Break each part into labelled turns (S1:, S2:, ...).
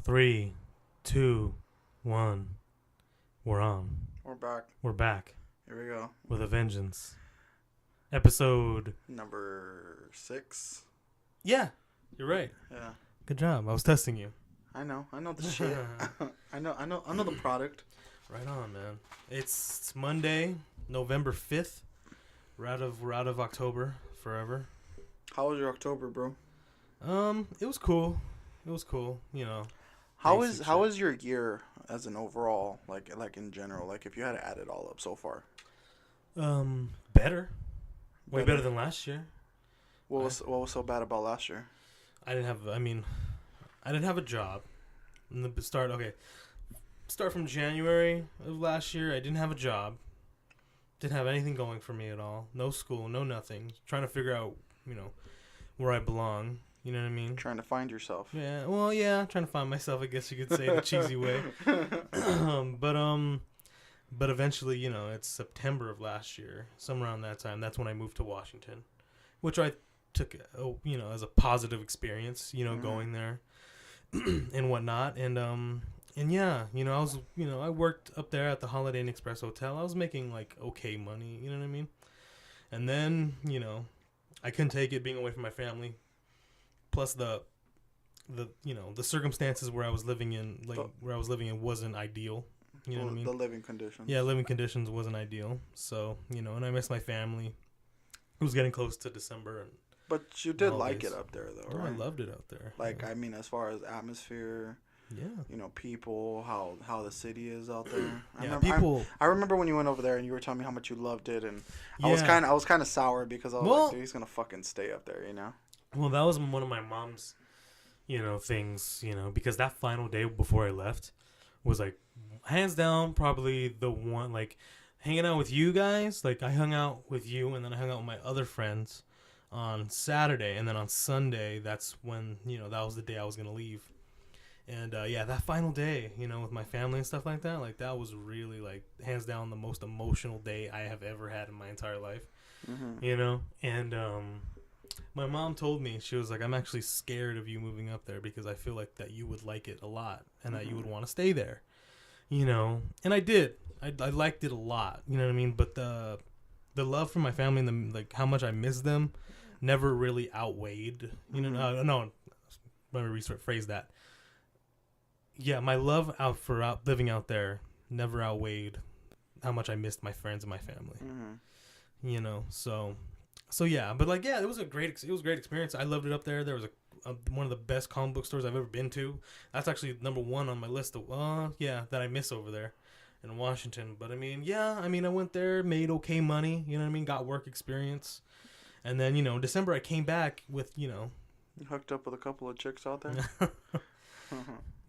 S1: 3, 2, 1. We're on.
S2: We're back.
S1: We're back.
S2: Here we go.
S1: With a vengeance. Episode
S2: number 6.
S1: Yeah, you're right.
S2: Yeah.
S1: Good job. I was testing you.
S2: I know the shit. I know the product.
S1: Right on, man. It's Monday, November 5th. We're out of October forever.
S2: How was your October, bro?
S1: It was cool. You know.
S2: How is your year as an overall, like in general, like if you had to add it all up so far?
S1: Better. Way better than last year.
S2: What was so bad about last year?
S1: I didn't have a job. In the start from January of last year, I didn't have a job. Didn't have anything going for me at all. No school, no nothing. Trying to figure out, where I belong. You know what I mean?
S2: Trying to find yourself.
S1: Yeah, well, yeah, trying to find myself, I guess you could say, in a cheesy way. But eventually, it's September of last year, somewhere around that time. That's when I moved to Washington, which I took, as a positive experience, going there and whatnot. And yeah, I was, I worked up there at the Holiday Inn Express Hotel. I was making like okay money, you know what I mean? And then, I couldn't take it being away from my family. Plus the circumstances where I was living in, wasn't ideal. You know what I mean?
S2: The living conditions.
S1: Yeah, living conditions wasn't ideal. So, and I miss my family. It was getting close to December.
S2: But you did like it up there, though, right?
S1: I loved it out there.
S2: Like,
S1: yeah.
S2: I mean, as far as atmosphere,
S1: yeah,
S2: people, how the city is out there. I remember when you went over there and you were telling me how much you loved it, and I was kind of sour because I was like, dude, he's gonna fucking stay up there,
S1: Well, that was one of my mom's, things, because that final day before I left was like, hands down, probably the one, like, hanging out with you guys. Like, I hung out with you, and then I hung out with my other friends on Saturday, and then on Sunday, that's when, that was the day I was going to leave. And, that final day, with my family and stuff like that was really, like, hands down the most emotional day I have ever had in my entire life, and, my mom told me, she was like, I'm actually scared of you moving up there because I feel like that you would like it a lot and that you would want to stay there, and I did. I liked it a lot, you know what I mean? But the love for my family and the, like, how much I miss them never really outweighed, let me rephrase that. Yeah, my love living out there never outweighed how much I missed my friends and my family, So yeah, but like, yeah, it was a great experience. I loved it up there. There was one of the best comic book stores I've ever been to. That's actually number one on my list of that I miss over there in Washington. But I went there, made okay money, got work experience. And then, December I came back with,
S2: You hooked up with a couple of chicks out there?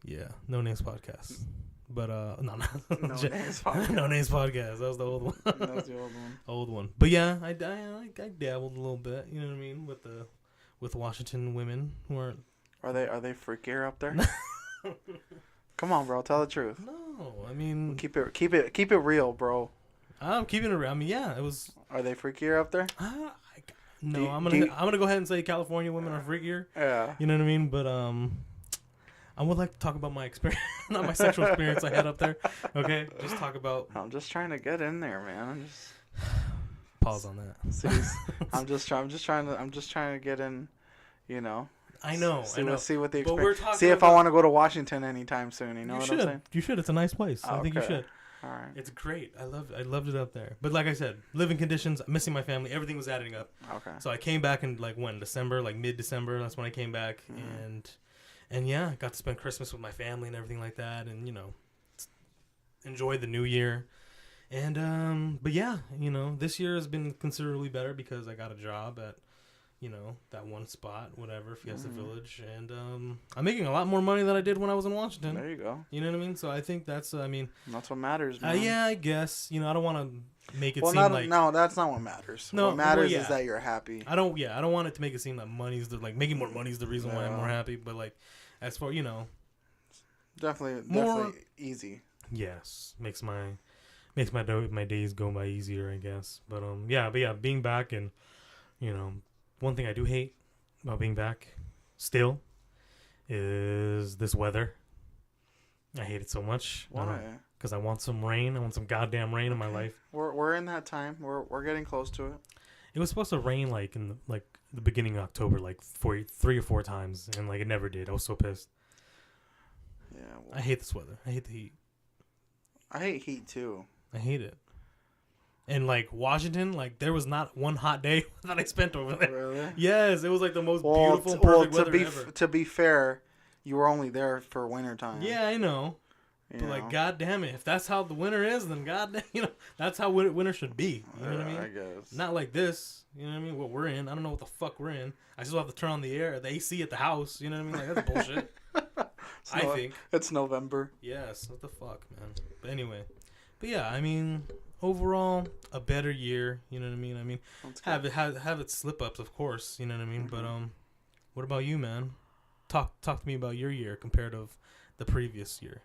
S1: Yeah, No Names Podcast. But no
S2: Names Podcast.
S1: No Names Podcast. That was the old one.
S2: That was the old one.
S1: Old one. But yeah, I dabbled a little bit. You know what I mean, with Washington women who aren't.
S2: Are they freakier up there? Come on, bro. Tell the truth.
S1: No, I mean,
S2: keep it real, bro.
S1: I'm keeping it real. I mean, yeah, it was.
S2: Are they freakier up there?
S1: No, I'm gonna go ahead and say California women are freakier.
S2: Yeah.
S1: You know what I mean, but I would like to talk about my experience, not my sexual experience I had up there. Okay, just talk about.
S2: I'm just trying to get in there, man.
S1: Pause on that.
S2: I'm just trying to get in.
S1: I know.
S2: See what the experience. See if I want to go to Washington anytime soon. You know what I'm saying?
S1: You should. It's a nice place.
S2: I
S1: think you should.
S2: All right.
S1: It's great. I loved it up there. But like I said, living conditions, missing my family, everything was adding up.
S2: Okay.
S1: So I came back in December, like mid-December. That's when I came back, and yeah, got to spend Christmas with my family and everything like that, and enjoy the new year. And but yeah, this year has been considerably better because I got a job at that one spot, whatever, Fiesta Village, and I'm making a lot more money than I did when I was in Washington.
S2: There you go.
S1: You know what I mean? So I think that's
S2: that's what matters, man.
S1: Yeah, I guess. I don't want to make it seem like
S2: no, that's not what matters.
S1: No,
S2: what matters is that you're happy.
S1: I don't want it to make it seem like money's making more money is the reason why I'm more happy. But like, as for
S2: definitely easy.
S1: Yes, makes my days go by easier, I guess. But being back and one thing I do hate about being back still is this weather. I hate it so much.
S2: Why?
S1: Because I want some rain. I want some goddamn rain in my life.
S2: We're in that time. We're getting close to it.
S1: It was supposed to rain like in the beginning of October, like 3 or 4 times, and like it never did. I was so pissed.
S2: Yeah. Well,
S1: I hate this weather. I hate the heat.
S2: I hate heat too.
S1: I hate it. And like Washington, like there was not one hot day that I spent over there.
S2: Really?
S1: Yes, it was like the most beautiful, perfect weather ever.
S2: To be fair, you were only there for winter time.
S1: Yeah, I know. But like, god damn it, if that's how the winter is, then god damn, that's how winter should be. You know what I mean?
S2: I guess.
S1: Not like this. You know what I mean? What we're in. I don't know what the fuck we're in. I still have to turn on the AC at the house. You know what I mean? Like, that's bullshit. I think.
S2: It's November.
S1: Yes. What the fuck, man? But anyway. But yeah, I mean, overall, a better year. You know what I mean? I mean, have its slip ups, of course. You know what I mean? Mm-hmm. But what about you, man? Talk to me about your year compared to the previous year.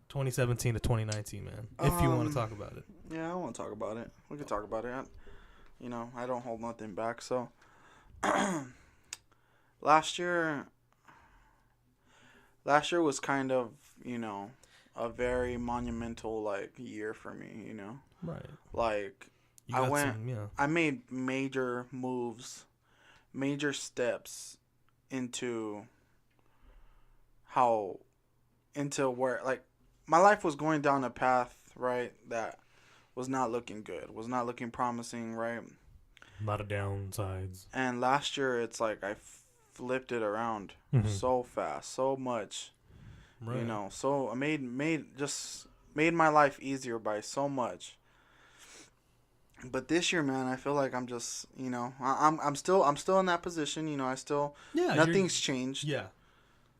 S1: 2017 to 2019, man. If you want to talk about it.
S2: Yeah, I want to talk about it. We can talk about it. I don't hold nothing back. So, last year was kind of, a very monumental year for me.
S1: Right.
S2: I made major moves, major steps into where my life was going down a path, right, that was not looking good, was not looking promising, right?
S1: A lot of downsides.
S2: And last year, it's like I flipped it around so fast, so much,
S1: right.
S2: So I made my life easier by so much. But this year, man, I feel like I'm just, I'm still in that position, I still, nothing's changed.
S1: Yeah,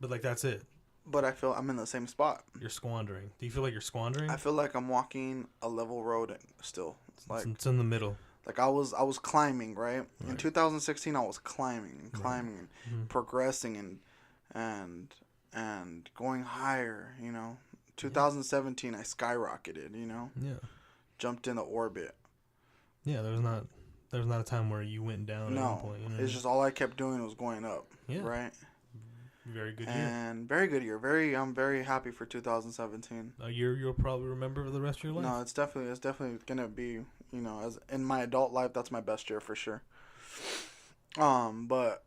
S1: but that's it.
S2: But I feel I'm in the same spot.
S1: You're squandering. Do you feel like you're squandering?
S2: I feel like I'm walking a level road still.
S1: It's in the middle.
S2: Like I was climbing, right? In 2016, I was climbing, and progressing, and going higher. 2017, I skyrocketed.
S1: Yeah.
S2: Jumped into orbit.
S1: Yeah, there was not a time where you went down at one point.
S2: It's just all I kept doing was going up.
S1: Yeah.
S2: Right.
S1: Very good year.
S2: And very good year. I'm very happy for 2017.
S1: A year you'll probably remember for the rest of your life.
S2: No, it's definitely gonna be, as in my adult life, that's my best year for sure. But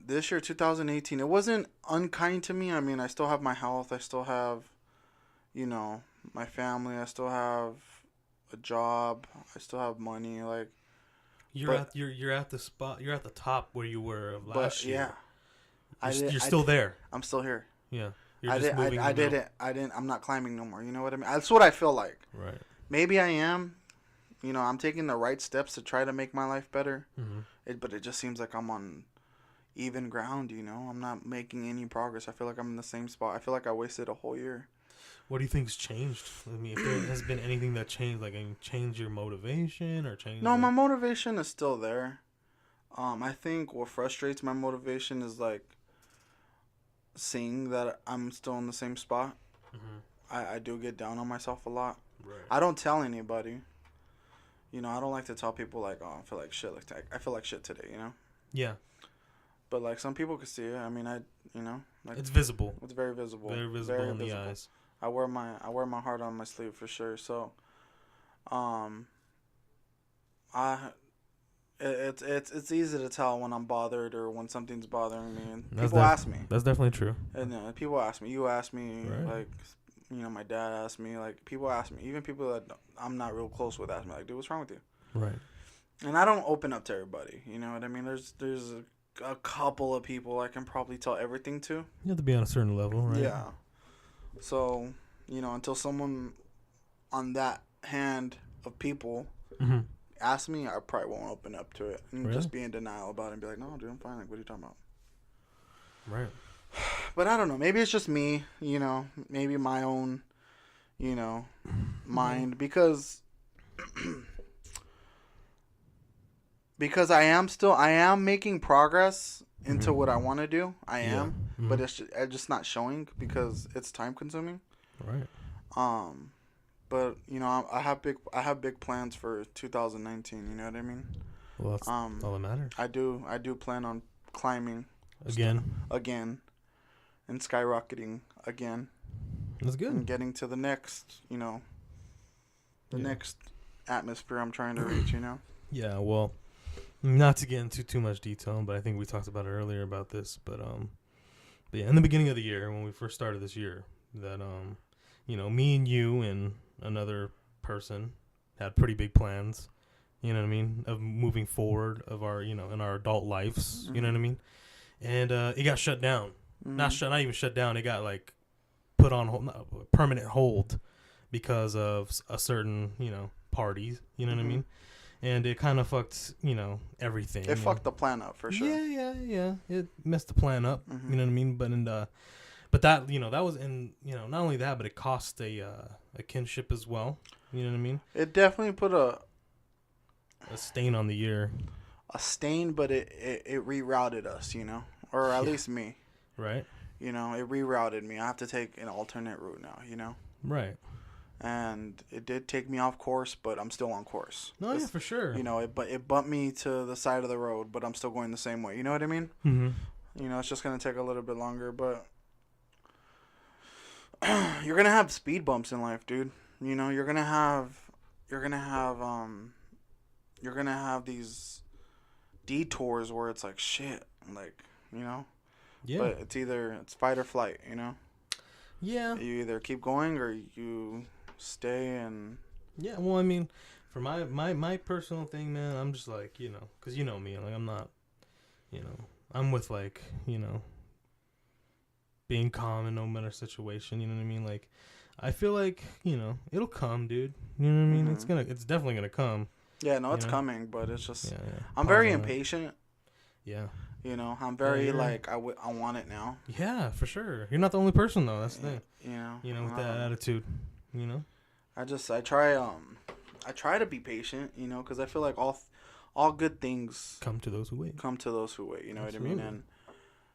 S2: this year, 2018, it wasn't unkind to me. I mean, I still have my health. I still have, my family. I still have a job. I still have money.
S1: You're at the spot. You're at the top where you were last year.
S2: Yeah.
S1: You're still there.
S2: I'm still here.
S1: Yeah.
S2: I didn't. I'm not climbing no more. You know what I mean? That's what I feel like.
S1: Right.
S2: Maybe I am. I'm taking the right steps to try to make my life better.
S1: Mm-hmm.
S2: But it just seems like I'm on even ground. I'm not making any progress. I feel like I'm in the same spot. I feel like I wasted a whole year.
S1: What do you think's changed? I mean, if there has been anything that changed, change your motivation or change?
S2: No, my motivation is still there. I think what frustrates my motivation is seeing that I'm still in the same spot. Mm-hmm. I do get down on myself a lot.
S1: Right.
S2: I don't tell anybody. I don't like to tell people I feel like shit. I feel like shit today.
S1: Yeah.
S2: But some people can see it. I mean,
S1: it's visible.
S2: It's very visible.
S1: Very visible in the eyes.
S2: I wear my heart on my sleeve for sure. So, It's easy to tell when I'm bothered or when something's bothering me, and people ask me.
S1: That's definitely true.
S2: And people ask me. You ask me,
S1: right.
S2: My dad asked me. People ask me. Even people that I'm not real close with ask me, dude, what's wrong with you?
S1: Right.
S2: And I don't open up to everybody. You know what I mean? There's a couple of people I can probably tell everything to.
S1: You have to be on a certain level, right?
S2: Yeah. So, until someone on that hand of people.
S1: Mm-hmm.
S2: Ask me, I probably won't open up to it and
S1: really?
S2: Just be in denial about it and be like, no, dude, I'm fine. What are you talking about?
S1: Right.
S2: But I don't know. Maybe it's just me, maybe my own, mind because I am making progress into what I want to do. I am, but it's just not showing because it's time consuming.
S1: Right.
S2: But I have big plans for 2019. You know what I mean?
S1: Well, that's all that matters.
S2: I do plan on climbing
S1: again,
S2: and skyrocketing again.
S1: That's good.
S2: And getting to the next, next atmosphere I'm trying to reach,
S1: Yeah, well, not to get into too much detail, but I think we talked about it earlier about this. But yeah, in the beginning of the year, when we first started this year, that me and you and another person had pretty big plans. You know what I mean? Of moving forward of our, in our adult lives.
S2: Mm-hmm.
S1: You know what I mean? And it got shut down.
S2: Mm-hmm.
S1: Not even shut down. It got like put on permanent hold because of a certain, parties. You know what I mean? And it kind of fucked, everything.
S2: It fucked the plan up for sure.
S1: Yeah. It messed the plan up.
S2: Mm-hmm.
S1: You know what I mean? But that, that was in, not only that, but it cost a kinship as well. You know what I mean?
S2: It definitely put a
S1: stain on the year.
S2: A stain, but it rerouted us, or at least me.
S1: Right.
S2: It rerouted me. I have to take an alternate route now,
S1: Right.
S2: And it did take me off course, but I'm still on course.
S1: No, yeah, for sure.
S2: It bumped me to the side of the road, but I'm still going the same way. You know what I mean?
S1: Mm-hmm.
S2: It's just going to take a little bit longer, but you're going to have speed bumps in life, dude. You're going to have these detours where it's like shit, like,
S1: Yeah.
S2: But it's fight or flight,
S1: Yeah.
S2: You either keep going or you stay and.
S1: Yeah. Well, I mean, for my personal thing, man, I'm just like, because me, like I'm not, I'm with like, being calm in no matter situation. You know what I mean? Like, I feel like it'll come, dude. You know what I mean?
S2: Mm-hmm.
S1: It's definitely gonna come.
S2: Yeah, no, it's coming, but it's just
S1: yeah.
S2: I'm very impatient.
S1: Yeah.
S2: I'm very like I want it now.
S1: Yeah, for sure. You're not the only person though. That's the thing. With that attitude.
S2: I try to be patient. Because I feel like all good things
S1: come to those who wait.
S2: You know what I mean? And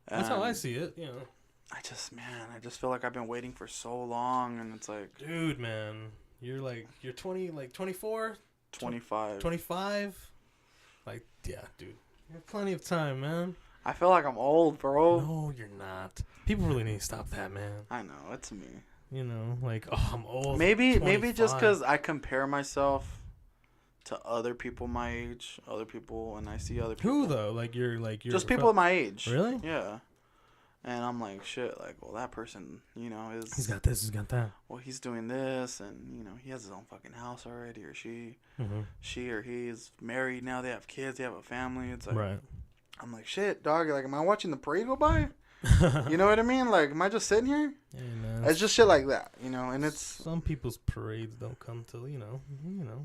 S1: that's how I see it.
S2: I just feel like I've been waiting for so long, and it's like,
S1: dude, man, you're 20, like 24,
S2: 25.
S1: 25. Like, yeah, dude. You have plenty of time, man.
S2: I feel like I'm old, bro.
S1: No, you're not. People really need to stop that, man.
S2: I know, it's me.
S1: Like, oh, I'm old.
S2: Maybe just because I compare myself to other people my age, and I see other people.
S1: Who though? Like you're
S2: just people my age.
S1: Really?
S2: Yeah. And I'm like, shit. Like, well, that person, is.
S1: He's got this. He's got that.
S2: Well, he's doing this, and he has his own fucking house already, or she, she or he is married now. They have kids. They have a family. It's like,
S1: right.
S2: I'm like, shit, dog. Like, am I watching the parade go by? You know what I mean? Like, am I just sitting here?
S1: Hey, man,
S2: it's just shit like that, and it's
S1: some people's parades don't come till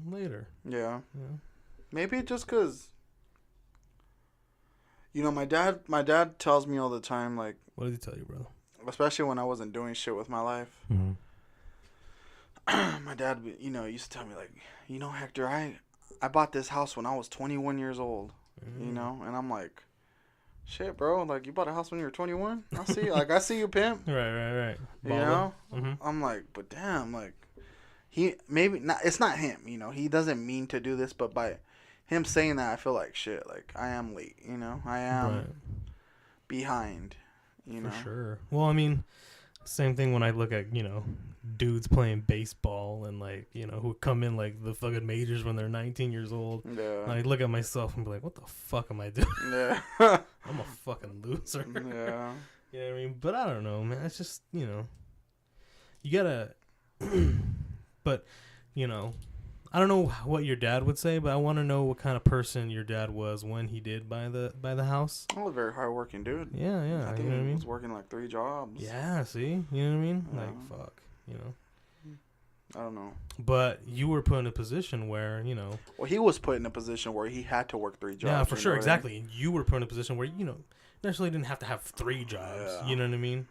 S1: later.
S2: Yeah. Maybe just because. My dad tells me all the time, like.
S1: What did he tell you, brother?
S2: Especially when I wasn't doing shit with my life.
S1: Mm-hmm.
S2: My dad, used to tell me, like, Hector, I bought this house when I was 21 years old, and I'm like, shit, bro, like, you bought a house when you were 21? I see you, pimp.
S1: Right.
S2: I'm like, but damn, like, it's not him, he doesn't mean to do this, but by him saying that, I feel like shit, like, I am late, I am behind,
S1: For sure. Well, I mean, same thing when I look at, dudes playing baseball and, like, who come in, like, the fucking majors when they're 19 years old.
S2: Yeah.
S1: And I look at myself and be like, what the fuck am I doing?
S2: Yeah.
S1: I'm a fucking loser.
S2: Yeah.
S1: You know what I mean? But I don't know, man. It's just, you gotta, but, I don't know what your dad would say, but I want to know what kind of person your dad was when he did buy the house.
S2: I was a very hardworking dude.
S1: Yeah.
S2: I think
S1: you know what I
S2: he
S1: mean?
S2: was working like 3 jobs.
S1: Yeah, see? You know what I mean?
S2: Yeah.
S1: Like, fuck,
S2: I don't know.
S1: But you were put in a position where,
S2: Well, he was put in a position where he had to work 3 jobs.
S1: Yeah, for sure, exactly. And you were put in a position where, necessarily didn't have to have 3 jobs.
S2: Yeah.
S1: You know what I mean?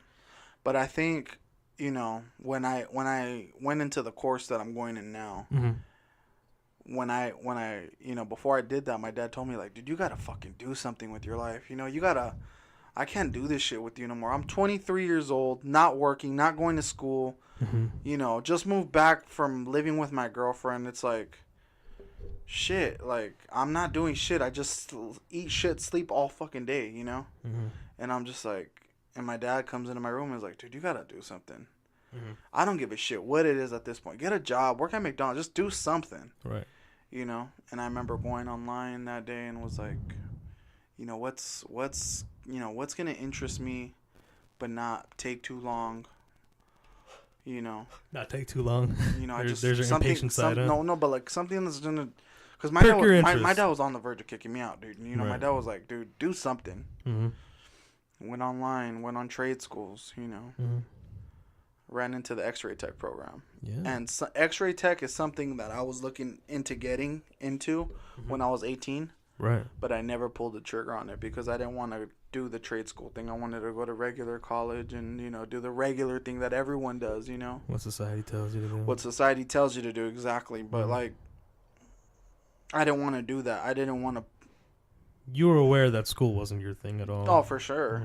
S2: But I think, when I went into the course that I'm going in now, when I before I did that, my dad told me, like, dude, you gotta fucking do something with your life. I can't do this shit with you no more. I'm 23 years old, not working, not going to school. Just moved back from living with my girlfriend. It's like, shit, like, I'm not doing shit. I just eat shit, sleep all fucking day, And I'm just like, And my dad comes into my room and is like, dude, you gotta do something.
S1: Mm-hmm.
S2: I don't give a shit what it is at this point. Get a job, work at McDonald's, just do something.
S1: Right.
S2: You know? And I remember going online that day and was like, you know, what's gonna interest me but not take too long. You know,
S1: not take too long.
S2: You know,
S1: there's your impatient side. Huh?
S2: No, but like something that's gonna, because my dad was on the verge of kicking me out, dude. You know, my dad was like, dude, do something. Mm-hmm. Went online, went on trade schools. You know, ran into the X-ray tech program. Yeah. And X-ray tech is something that I was looking into getting into when I was 18.
S1: Right.
S2: But I never pulled the trigger on it because I didn't want to do the trade school thing. I wanted to go to regular college and, you know, do the regular thing that everyone does, you know.
S1: What society tells you to do.
S2: What society tells you to do, exactly. But, like, I didn't want to do that. I didn't want to.
S1: You were aware that school wasn't your thing at all.
S2: Oh, for sure.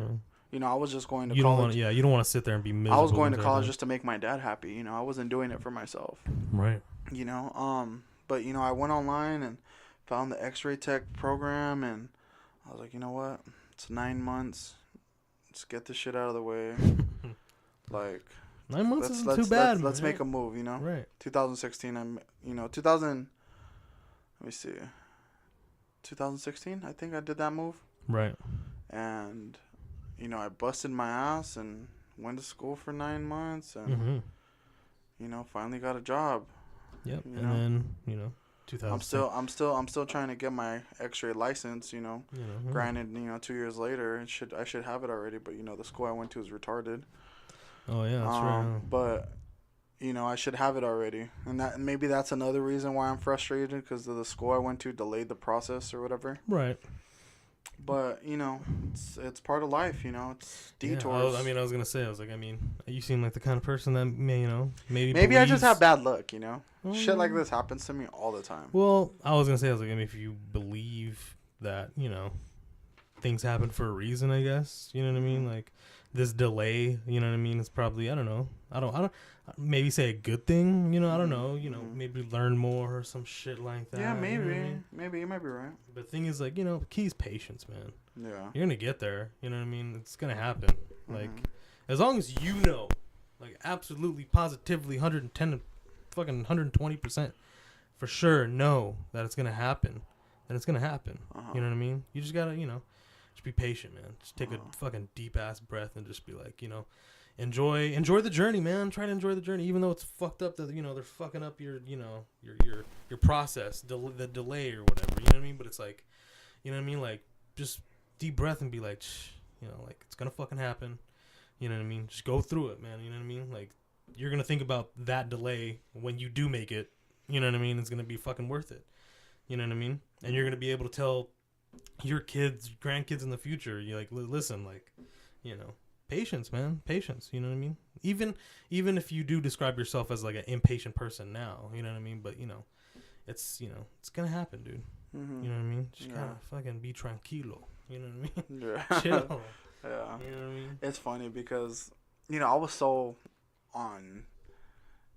S2: You know, I was just going to
S1: college.
S2: You
S1: don't want to sit there and be miserable.
S2: I was going to college just to make my dad happy. You know, I wasn't doing it for myself.
S1: Right.
S2: You know, but, you know, I went online and found the X-ray tech program, and I was like, you know what? It's 9 months. Let's get this shit out of the way. Like,
S1: 9 months isn't too bad.
S2: Let's make a move, you know?
S1: Right.
S2: 2016, let me see. 2016, I think I did that move.
S1: Right.
S2: And, you know, I busted my ass and went to school for 9 months and, you know, finally got a job.
S1: Yep. And then, you know.
S2: I'm still trying to get my X-ray license, you know. Granted, you know, 2 years later, I should have it already, but you know, the school I went to is retarded.
S1: Oh yeah, that's right.
S2: But you know, I should have it already, and maybe that's another reason why I'm frustrated, because the school I went to delayed the process or whatever.
S1: Right.
S2: But you know, it's part of life, you know. It's detours.
S1: Yeah, I was gonna say, you seem like the kind of person that may, you know, maybe
S2: I just have bad luck, you know. Shit like this happens to me all the time.
S1: Well, I was gonna say, if you believe that, you know, things happen for a reason, I guess, you know what I mean. Like this delay, you know what I mean. It's probably, I don't know. I don't maybe say a good thing, you know. I don't know, you know, maybe learn more or some shit like that.
S2: Yeah, maybe,
S1: you know what I mean?
S2: Maybe you might be right.
S1: But the thing is, like, you know, the key is patience, man.
S2: Yeah,
S1: you're gonna get there. You know what I mean? It's gonna happen. Like, as long as you know, like, absolutely, positively, 120% for sure know that it's gonna happen, then it's gonna happen. You know what I mean? You just gotta, you know, just be patient, man. Just take a fucking deep ass breath and just be like, you know, enjoy the journey, man. Try to enjoy the journey, even though it's fucked up that, you know, they're fucking up your, you know, your process, the delay or whatever. You know what I mean? But it's like, you know what I mean? Like, just deep breath and be like, you know, like, it's gonna fucking happen. You know what I mean? Just go through it, man. You know what I mean? Like, you're gonna think about that delay when you do make it. You know what I mean? It's gonna be fucking worth it. You know what I mean? And you're gonna be able to tell your kids, grandkids in the future, you like, listen, like, you know, patience, man, patience. You know what I mean? Even if you do describe yourself as like an impatient person now, you know what I mean? But you know, it's, you know, it's gonna happen, dude. You know what I mean? Just gotta fucking be tranquilo. You know what I mean?
S2: Yeah.
S1: Chill.
S2: Yeah.
S1: You know what I mean?
S2: It's funny because, you know, I was so on,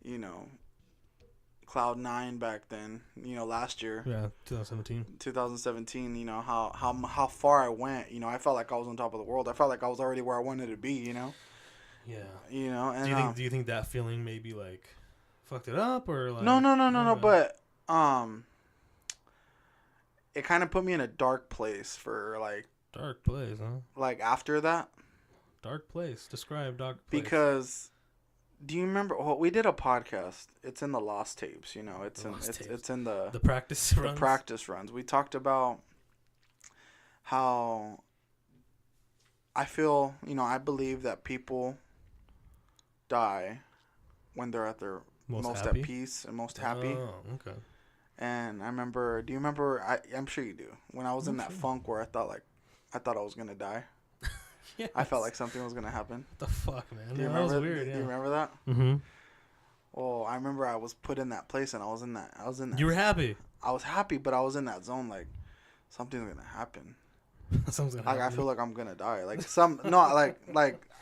S2: you know, cloud 9 back then, you know, last year.
S1: Yeah, 2017,
S2: you know, how far I went, you know, I felt like I was on top of the world. I felt like I was already where I wanted to be, you know?
S1: Yeah.
S2: You know, and
S1: do you think that feeling maybe like fucked it up or like
S2: No, but it kind of put me in a dark place for like
S1: dark place, huh?
S2: Like after that.
S1: Dark place. Describe dark place.
S2: Because do you remember? Well, we did a podcast. It's in the lost tapes. You know, it's in the
S1: practice runs.
S2: The practice runs. We talked about how I feel. You know, I believe that people die when they're at their most at peace and most happy.
S1: Oh, okay.
S2: And I remember. Do you remember? I'm sure you do. When I was in that funk where I thought I was gonna die. Yes. I felt like something was gonna happen.
S1: What the fuck, man?
S2: Do you remember? That was weird. Do you remember that?
S1: Mm-hmm.
S2: Well, I remember I was put in that place, and I was in that.
S1: You were happy.
S2: I was happy, but I was in that zone. Like something's gonna happen.
S1: Something's gonna happen.
S2: I feel like I'm gonna die. Like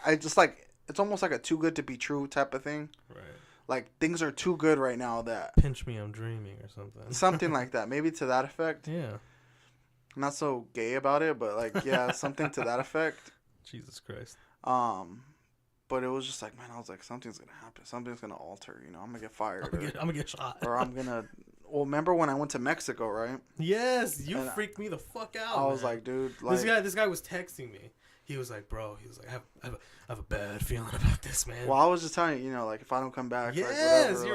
S2: I just like it's almost like a too good to be true type of thing.
S1: Right.
S2: Like things are too good right now that
S1: pinch me, I'm dreaming or something.
S2: Something like that, maybe to that effect.
S1: Yeah.
S2: I'm not so gay about it, but like yeah, something to that effect.
S1: Jesus Christ.
S2: But it was just like, man, I was like, something's gonna happen. Something's gonna alter. You know, I'm gonna get fired.
S1: I'm gonna get shot.
S2: Or I'm gonna. Well, remember when I went to Mexico, right?
S1: Yes, you freaked me the fuck out.
S2: I was like, dude, like,
S1: this guy was texting me. He was like, bro, I have a bad feeling about this, man.
S2: Well, I was just telling you, like, if I don't come back,
S1: yes,
S2: like,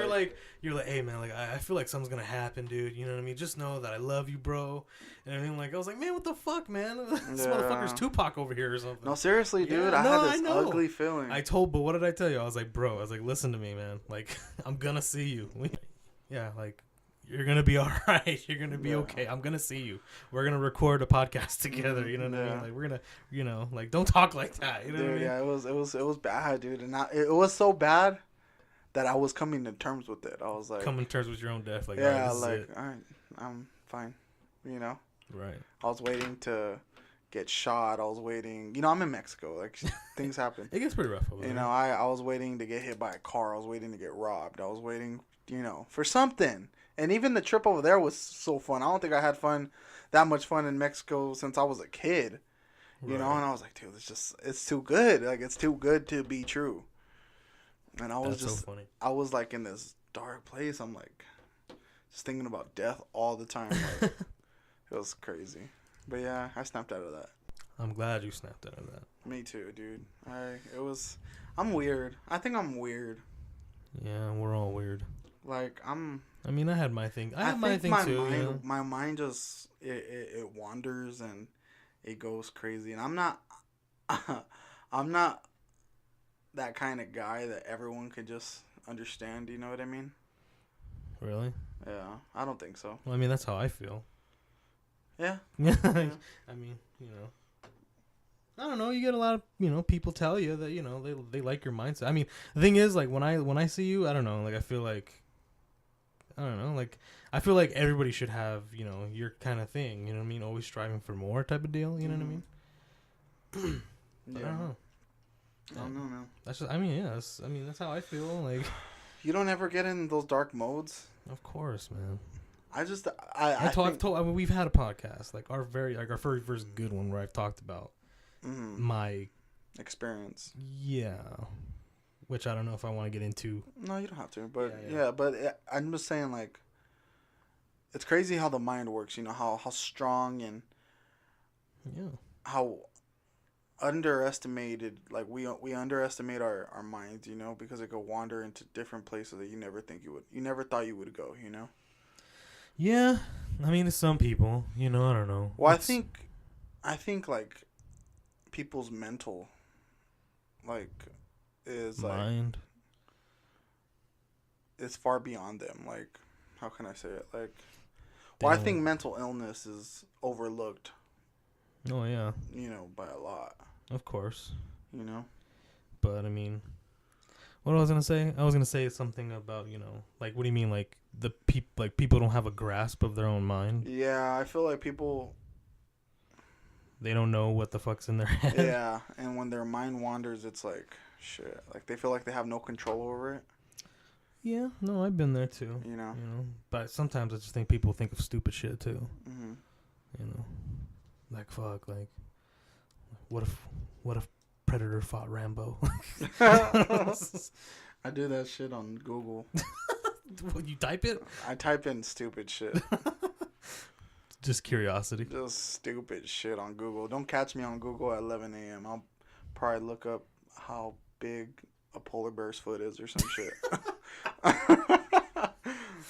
S1: you're like, hey, man, like, I feel like something's gonna happen, dude. You know what I mean? Just know that I love you, bro. And everything. Like, I was like, man, what the fuck, man? This motherfucker's Tupac over here or something.
S2: No, seriously, dude, I had this ugly feeling.
S1: But what did I tell you? I was like, bro, listen to me, man. Like, I'm gonna see you. Yeah, like. You're going to be all right. You're going to be okay. I'm going to see you. We're going to record a podcast together. You know what I mean? Like, we're going to, like, don't talk like that. You know what I mean?
S2: Yeah, it was bad, dude. And it was so bad that I was coming to terms with it. I was like.
S1: Coming to terms with your own death. Like,
S2: yeah, all right, I'm fine. You know?
S1: Right.
S2: I was waiting to get shot. I was waiting. You know, I'm in Mexico. Like, things happen.
S1: It gets pretty rough over there.
S2: You know, I was waiting to get hit by a car. I was waiting to get robbed. I was waiting, for something. And even the trip over there was so fun. I don't think I had that much fun in Mexico since I was a kid. You know, and I was like, dude, it's too good. Like, it's too good to be true. And I was so funny. I was like in this dark place. I'm like, just thinking about death all the time. Like, it was crazy. But yeah, I snapped out of that.
S1: I'm glad you snapped out of that.
S2: Me too, dude. I'm weird. I think I'm weird.
S1: Yeah, we're all weird.
S2: Like,
S1: I mean, I had my thing. I have my thing too.
S2: Mind, my mind just it wanders and it goes crazy. And I'm not that kind of guy that everyone could just understand. You know what I mean?
S1: Really?
S2: Yeah, I don't think so.
S1: Well, I mean, that's how I feel.
S2: Yeah.
S1: Yeah. I mean, I don't know. You get a lot of people tell you that they like your mindset. I mean, the thing is, like, when I see you, I don't know. Like, I feel like. I don't know, like, I feel like everybody should have, your kind of thing, you know what I mean? Always striving for more type of deal, you know what I mean?
S2: Yeah.
S1: I don't know.
S2: I don't know, man.
S1: That's just, that's how I feel, like.
S2: You don't ever get in those dark modes?
S1: Of course, man.
S2: We've
S1: had a podcast, like, our very first good one where I've talked about my
S2: experience.
S1: Yeah. Which I don't know if I want to get into.
S2: No, you don't have to. But I'm just saying, like, it's crazy how the mind works. You know how strong and how underestimated. Like, we underestimate our minds. Because it could wander into different places that you never thought you would go.
S1: Yeah, I mean, it's some people. I don't know.
S2: Well, I think like people's mental, like. Is
S1: mind.
S2: It's far beyond them. Like, how can I say it? Like, well, I think mental illness is overlooked.
S1: Oh yeah.
S2: By a lot.
S1: Of course.
S2: But
S1: I mean, what I was gonna say? I was gonna say something about like, what do you mean? Like people don't have a grasp of their own mind.
S2: Yeah, I feel like people.
S1: They don't know what the fuck's in their head.
S2: Yeah, and when their mind wanders, it's like. Shit, like they feel like they have no control over it.
S1: Yeah, no, I've been there too. But sometimes I just think people think of stupid shit too. Like, fuck, like, what if Predator fought Rambo?
S2: I do that shit on Google.
S1: What, you type it?
S2: I type in stupid shit.
S1: Just curiosity.
S2: Just stupid shit on Google. Don't catch me on Google at 11 a.m. I'll probably look up how big a polar bear's foot is or some shit.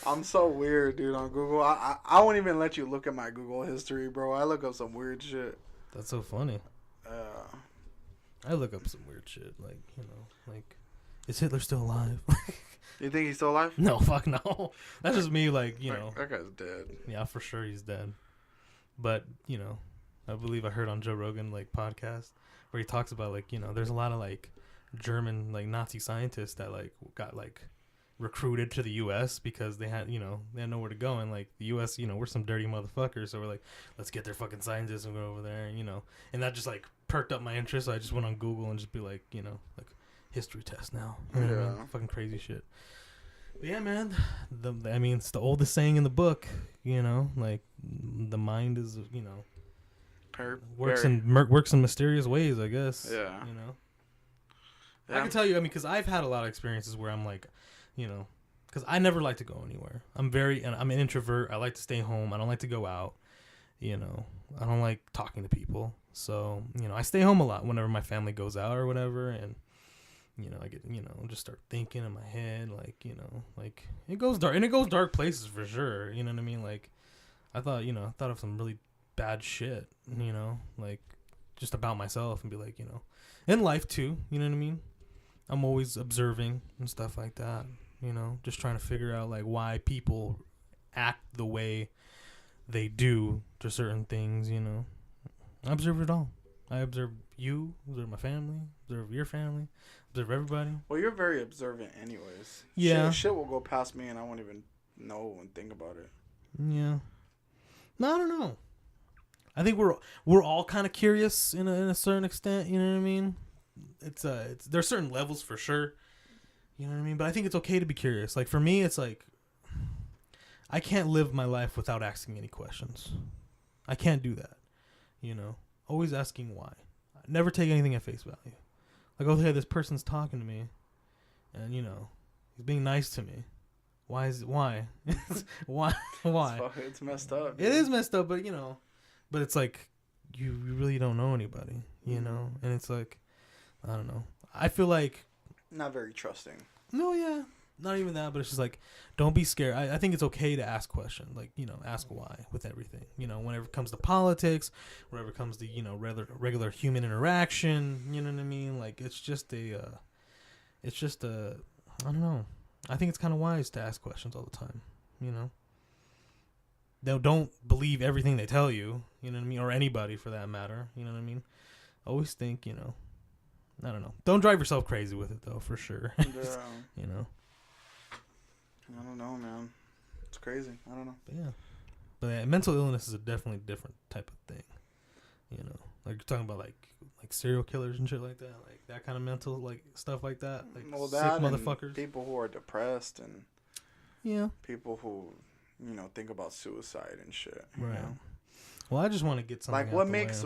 S2: I'm so weird, dude, on Google. I won't even let you look at my Google history, bro. I look up some weird shit.
S1: That's so funny. I look up some weird shit, like, like, is Hitler still alive?
S2: You think he's still alive?
S1: No, fuck no. That's just me, like,
S2: That guy's dead.
S1: Yeah, for sure he's dead. But, I believe I heard on Joe Rogan, like, podcast where he talks about, like, there's a lot of, like, German, like, Nazi scientists that, like, got, like, recruited to the U.S. because they had nowhere to go. And, like, the U.S., we're some dirty motherfuckers. So we're like, let's get their fucking scientists and go over there, And that just, like, perked up my interest. So I just went on Google and just be like, like, history test now. What I mean? Fucking crazy shit. But yeah, man. It's the oldest saying in the book, like, the mind is, works in mysterious ways, I guess.
S2: Yeah.
S1: I can tell you, I mean, because I've had a lot of experiences where I'm like, you know, because I never like to go anywhere. I'm an introvert. I like to stay home. I don't like to go out. You know, I don't like talking to people. So, you know, I stay home a lot whenever my family goes out or whatever. And, you know, I get, you know, just start thinking in my head, like, you know, like it goes dark, and it goes dark places for sure. You know what I mean? Like, I thought of some really bad shit, you know, like just about myself, and be like, you know, in life too. You know what I mean? I'm always observing and stuff like that, you know, just trying to figure out like why people act the way they do to certain things, you know. I observe it all. I observe you, observe my family, observe your family, observe everybody.
S2: Well, you're very observant anyways.
S1: Yeah.
S2: Shit will go past me and I won't even know and think about it.
S1: Yeah. No, I don't know. I think we're all kind of curious in a certain extent, you know what I mean? It's there's certain levels for sure. You know what I mean? But I think it's okay to be curious. Like for me, it's like I can't live my life without asking any questions. I can't do that. You know, always asking why. Never take anything at face value. Like, okay, this person's talking to me, and you know, he's being nice to me. Why? Why?
S2: It's messed up.
S1: Dude. It is messed up, but you know, but it's like you really don't know anybody, you know, and it's like I don't know. I feel like
S2: not very trusting.
S1: No, yeah. Not even that, but it's just like, don't be scared. I think it's okay to ask questions. Like, you know, ask why with everything. You know, whenever it comes to politics, whenever it comes to, you know, regular human interaction, you know what I mean? Like, it's just I don't know. I think it's kind of wise to ask questions all the time, you know? Don't believe everything they tell you, you know what I mean? Or anybody for that matter, you know what I mean? Always think, you know, I don't know. Don't drive yourself crazy with it, though, for sure.
S2: Yeah.
S1: You know?
S2: I don't know, man. It's crazy. I don't know.
S1: But yeah, mental illness is a definitely different type of thing. You know, like you're talking about like serial killers and shit like that, like that kind of mental like stuff like that, like sick motherfuckers.
S2: People who are depressed and people who think about suicide and shit.
S1: Right.
S2: You know?
S1: Well, I just want to get something.
S2: Like, what makes?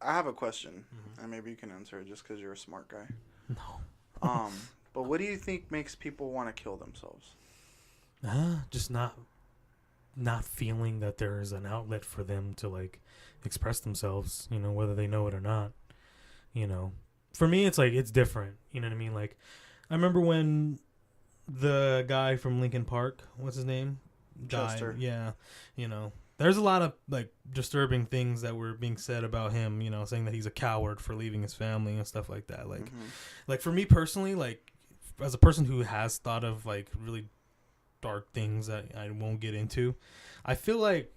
S2: I have a question, and maybe you can answer it just because you're a smart guy.
S1: No.
S2: But what do you think makes people want to kill themselves?
S1: Just not feeling that there is an outlet for them to like express themselves, you know, whether they know it or not. You know, for me, it's like it's different. You know what I mean? Like, I remember when the guy from Linkin Park, what's his name, died.
S2: Chester.
S1: Yeah, you know, there's a lot of like disturbing things that were being said about him. You know, saying that he's a coward for leaving his family and stuff like that. Like, like for me personally, like as a person who has thought of like really dark things that I won't get into, I feel like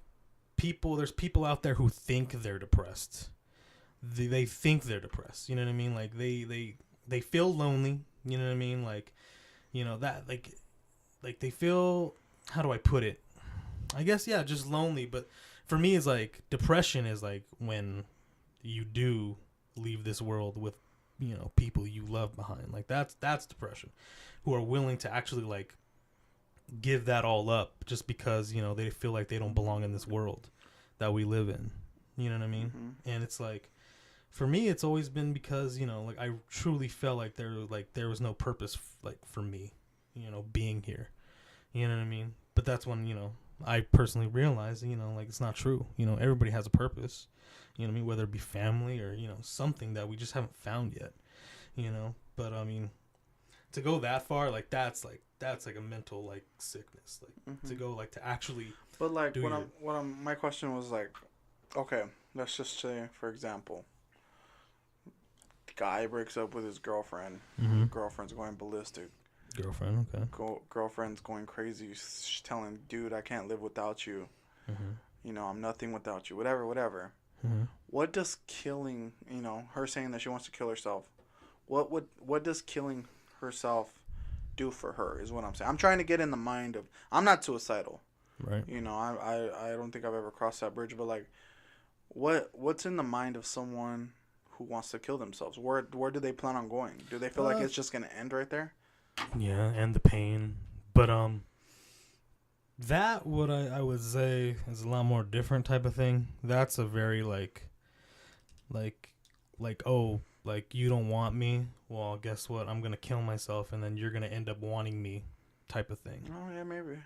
S1: there's people out there who think they're depressed. They think they're depressed. You know what I mean? Like they feel lonely. You know what I mean? Like, you know, that like they feel, how do I put it? I guess, yeah, just lonely. But for me, it's like depression is like when you do leave this world with, you know, people you love behind. Like that's depression, who are willing to actually like give that all up just because, you know, they feel like they don't belong in this world that we live in. You know what I mean? And it's like, for me, it's always been because, you know, like I truly felt like there was no purpose like for me, you know, being here. You know what I mean? But that's when, you know, I personally realized, you know, like it's not true. You know, everybody has a purpose. You know what I mean? Whether it be family or, you know, something that we just haven't found yet. You know? But I mean, to go that far, like that's like a mental like sickness. Like to go like to actually.
S2: But like my question was like, okay, let's just say, for example, guy breaks up with his girlfriend. Girlfriend's going ballistic.
S1: Girlfriend, okay.
S2: Girlfriend's going crazy. She's telling, dude, I can't live without you. You know, I'm nothing without you. Whatever. What does killing, you know, her saying that she wants to kill herself, what does killing herself do for her is what I'm saying. I'm trying to get in the mind of, I'm not suicidal.
S1: Right.
S2: You know, I don't think I've ever crossed that bridge, but like, what's in the mind of someone who wants to kill themselves? Where do they plan on going? Do they feel like it's just going to end right there?
S1: Yeah, and the pain. But that what I would say is a lot more different type of thing. That's a very like oh, like, you don't want me, well, guess what? I'm going to kill myself, and then you're going to end up wanting me type of thing.
S2: Oh, yeah, maybe.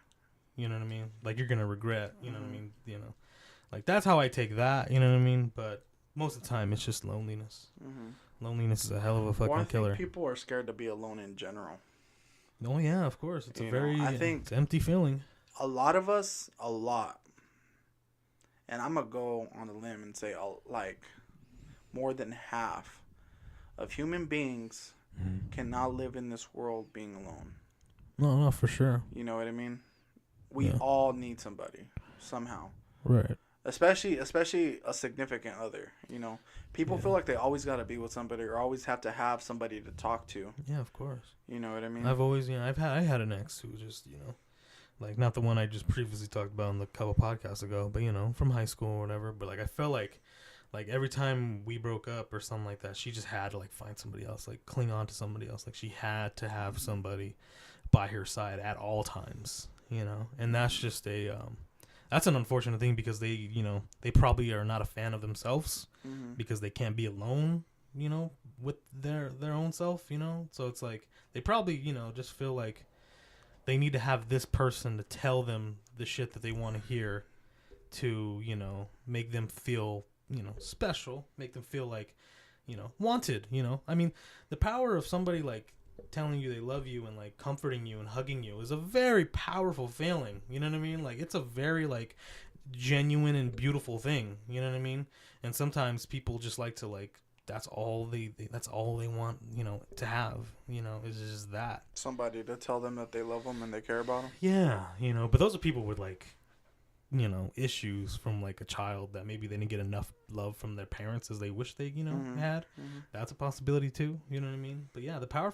S1: You know what I mean? Like, you're going to regret, you know what I mean? You know, like, that's how I take that, you know what I mean? But most of the time, it's just loneliness. Loneliness is a hell of a fucking killer.
S2: I think people are scared to be alone in general.
S1: Oh, yeah, of course. It's
S2: I think
S1: it's empty feeling.
S2: A lot of us, and I'm going to go on a limb and say, like, more than half of human beings cannot live in this world being alone.
S1: No, for sure.
S2: You know what I mean? We all need somebody somehow.
S1: Right.
S2: Especially a significant other. You know, people feel like they always got to be with somebody or always have to have somebody to talk to.
S1: Yeah, of course.
S2: You know what I mean?
S1: I've always, I had an ex who just, like, not the one I just previously talked about in the couple podcasts ago, but, from high school or whatever. But, like, I felt like every time we broke up or something like that, she just had to, like, find somebody else, like, cling on to somebody else. Like, she had to have somebody by her side at all times, and that's just that's an unfortunate thing because they, they probably are not a fan of themselves because they can't be alone, with their own self, so it's like they probably, just feel like they need to have this person to tell them the shit that they want to hear to, make them feel, special, make them feel like, wanted, I mean, the power of somebody like telling you they love you and like comforting you and hugging you is a very powerful feeling, you know what I mean? Like, it's a very like genuine and beautiful thing, you know what I mean? And sometimes people just like to like, that's all they want, to have, is just that.
S2: Somebody to tell them that they love them and they care about them.
S1: Yeah, but those are people with like, issues from like a child that maybe they didn't get enough love from their parents as they wish they, had. That's a possibility too, you know what I mean? But yeah, the power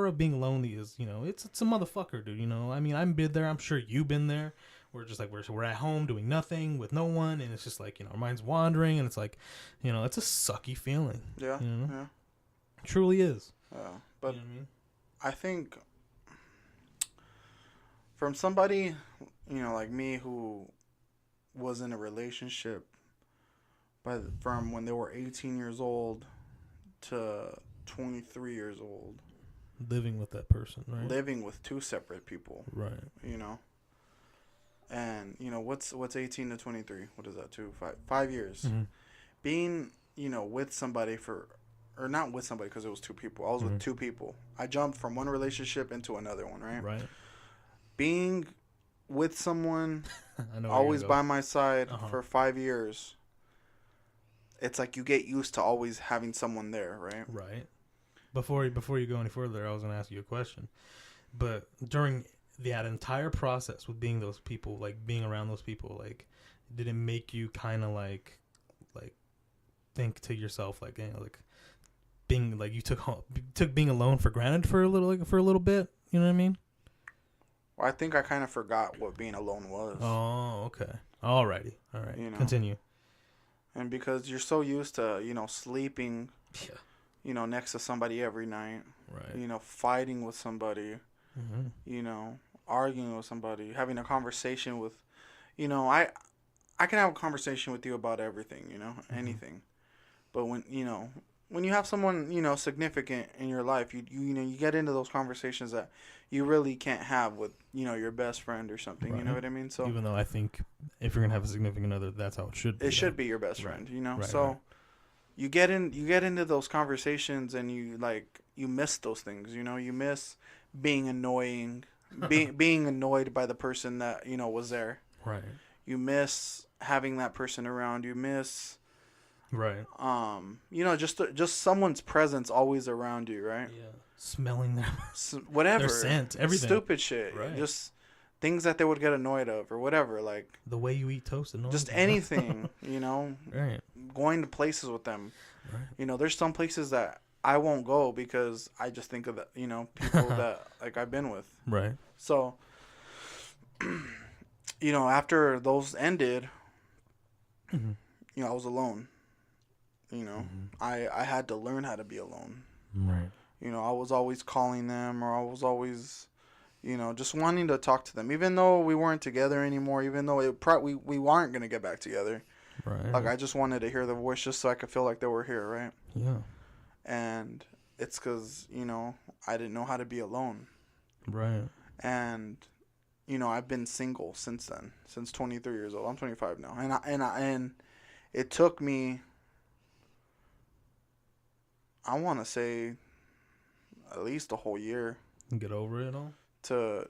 S1: of being lonely is, it's a motherfucker, dude, I mean, I've been there, I'm sure you've been there. We're just like, we're at home doing nothing with no one, and it's just like, our mind's wandering, and it's like, it's a sucky feeling.
S2: Yeah, yeah.
S1: It truly is.
S2: Yeah, but
S1: you know what I mean?
S2: I think from somebody, like me who was in a relationship from when they were 18 years old to 23 years old.
S1: Living with that person, right?
S2: Living with two separate people.
S1: Right.
S2: And, what's 18 to 23? What is that, 5 years? Being, with somebody or not with somebody because it was two people. I was with two people. I jumped from one relationship into another one, right?
S1: Right.
S2: Being with someone, always by my side for 5 years, it's like you get used to always having someone there, right?
S1: Right. Before you go any further, I was going to ask you a question. But during that entire process with being those people, like being around those people, like, did it make you kind of like think to yourself, like, like being like you took being alone for granted for a little bit, you know what I mean?
S2: Well, I think I kind of forgot what being alone was.
S1: Oh, okay. Alrighty. All right. Continue.
S2: And because you're so used to, sleeping, next to somebody every night,
S1: right?
S2: Fighting with somebody, arguing with somebody, having a conversation with, I can have a conversation with you about everything, anything. But when you have someone, significant in your life, you get into those conversations that you really can't have with, your best friend or something. Right. You know what I mean? So
S1: even though I think if you're going to have a significant other, that's how it should be.
S2: It should be your best friend,
S1: Right,
S2: so
S1: right.
S2: you get into those conversations and you miss those things, you miss being annoying, being annoyed by the person that, was there.
S1: Right.
S2: You miss having that person around. You miss
S1: right.
S2: Just someone's presence always around you, right?
S1: Yeah. Smelling them.
S2: Whatever.
S1: Their scent, everything.
S2: Stupid shit.
S1: Right.
S2: Just things that they would get annoyed of or whatever, like
S1: the way you eat toast annoys
S2: just
S1: them.
S2: anything,
S1: Right.
S2: Going to places with them.
S1: Right.
S2: There's some places that I won't go because I just think of the, people that like I've been with.
S1: Right.
S2: So after those ended, I was alone. I had to learn how to be alone.
S1: Right.
S2: I was always calling them, or I was always, just wanting to talk to them, even though we weren't together anymore, even though we weren't going to get back together.
S1: Right.
S2: Like, I just wanted to hear their voice just so I could feel like they were here, right?
S1: Yeah.
S2: And it's because, you know, I didn't know how to be alone.
S1: Right.
S2: And, you know, I've been single since then, since 23 years old. I'm 25 now. And it took me, I want to say, at least a whole year.
S1: Get over it all?
S2: To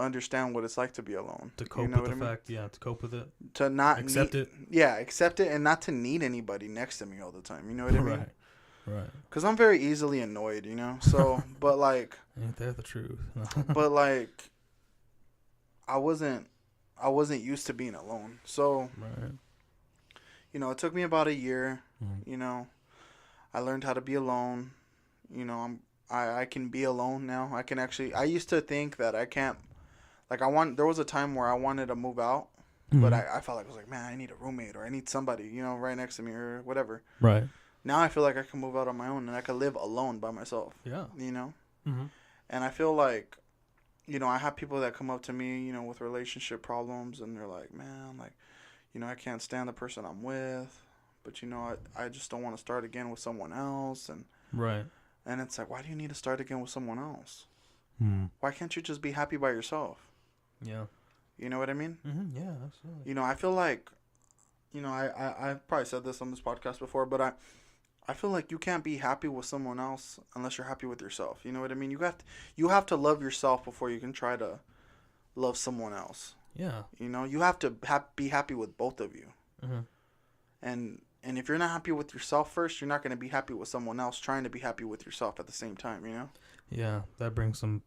S2: understand what it's like to be alone.
S1: To cope with the fact, to cope with it.
S2: To not
S1: accept it.
S2: Yeah, accept it, and not to need anybody next to me all the time. You know what I mean?
S1: Right.
S2: Because I'm very easily annoyed, you know? So, but like...
S1: Ain't that the truth?
S2: But like, I wasn't used to being alone. So,
S1: right.
S2: You know, it took me about a year.
S1: Mm-hmm.
S2: You know, I learned how to be alone. You know, I can be alone now. I can actually... I used to think that I can't... Like, there was a time where I wanted to move out,
S1: mm-hmm.
S2: but I felt like I was like, man, I need a roommate or I need somebody, you know, right next to me or whatever.
S1: Right.
S2: Now I feel like I can move out on my own and I can live alone by myself.
S1: Yeah.
S2: You know?
S1: Mm-hmm.
S2: And I feel like, you know, I have people that come up to me, you know, with relationship problems and they're like, man, like, you know, I can't stand the person I'm with, but, you know, I just don't want to start again with someone else. And
S1: right.
S2: And it's like, why do you need to start again with someone else?
S1: Mm.
S2: Why can't you just be happy by yourself?
S1: Yeah.
S2: You know what I mean?
S1: Mm-hmm. Yeah, absolutely.
S2: You know, I feel like, you know, I've probably said this on this podcast before, but I feel like you can't be happy with someone else unless you're happy with yourself. You know what I mean? You have to love yourself before you can try to love someone else.
S1: Yeah.
S2: You know, you have to be happy with both of you.
S1: Mm-hmm.
S2: And if you're not happy with yourself first, you're not going to be happy with someone else trying to be happy with yourself at the same time, you know?
S1: Yeah, that brings some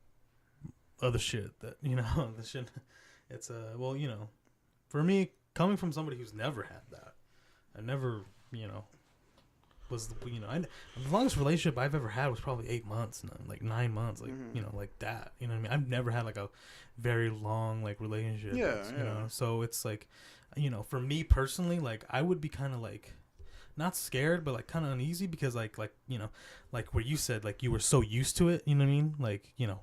S1: other shit that, you know, the shit. It's well, you know, for me, coming from somebody who's never had that, I never, you know, was the, you know, the longest relationship I've ever had was probably 8 months, like 9 months, like, mm-hmm. you know, like that, you know what I mean? I've never had like a very long like relationship.
S2: Yeah,
S1: you know, so it's like, you know, for me personally, like I would be kind of like not scared, but like kind of uneasy because like, you know, like where you said like you were so used to it, you know what I mean? Like, you know,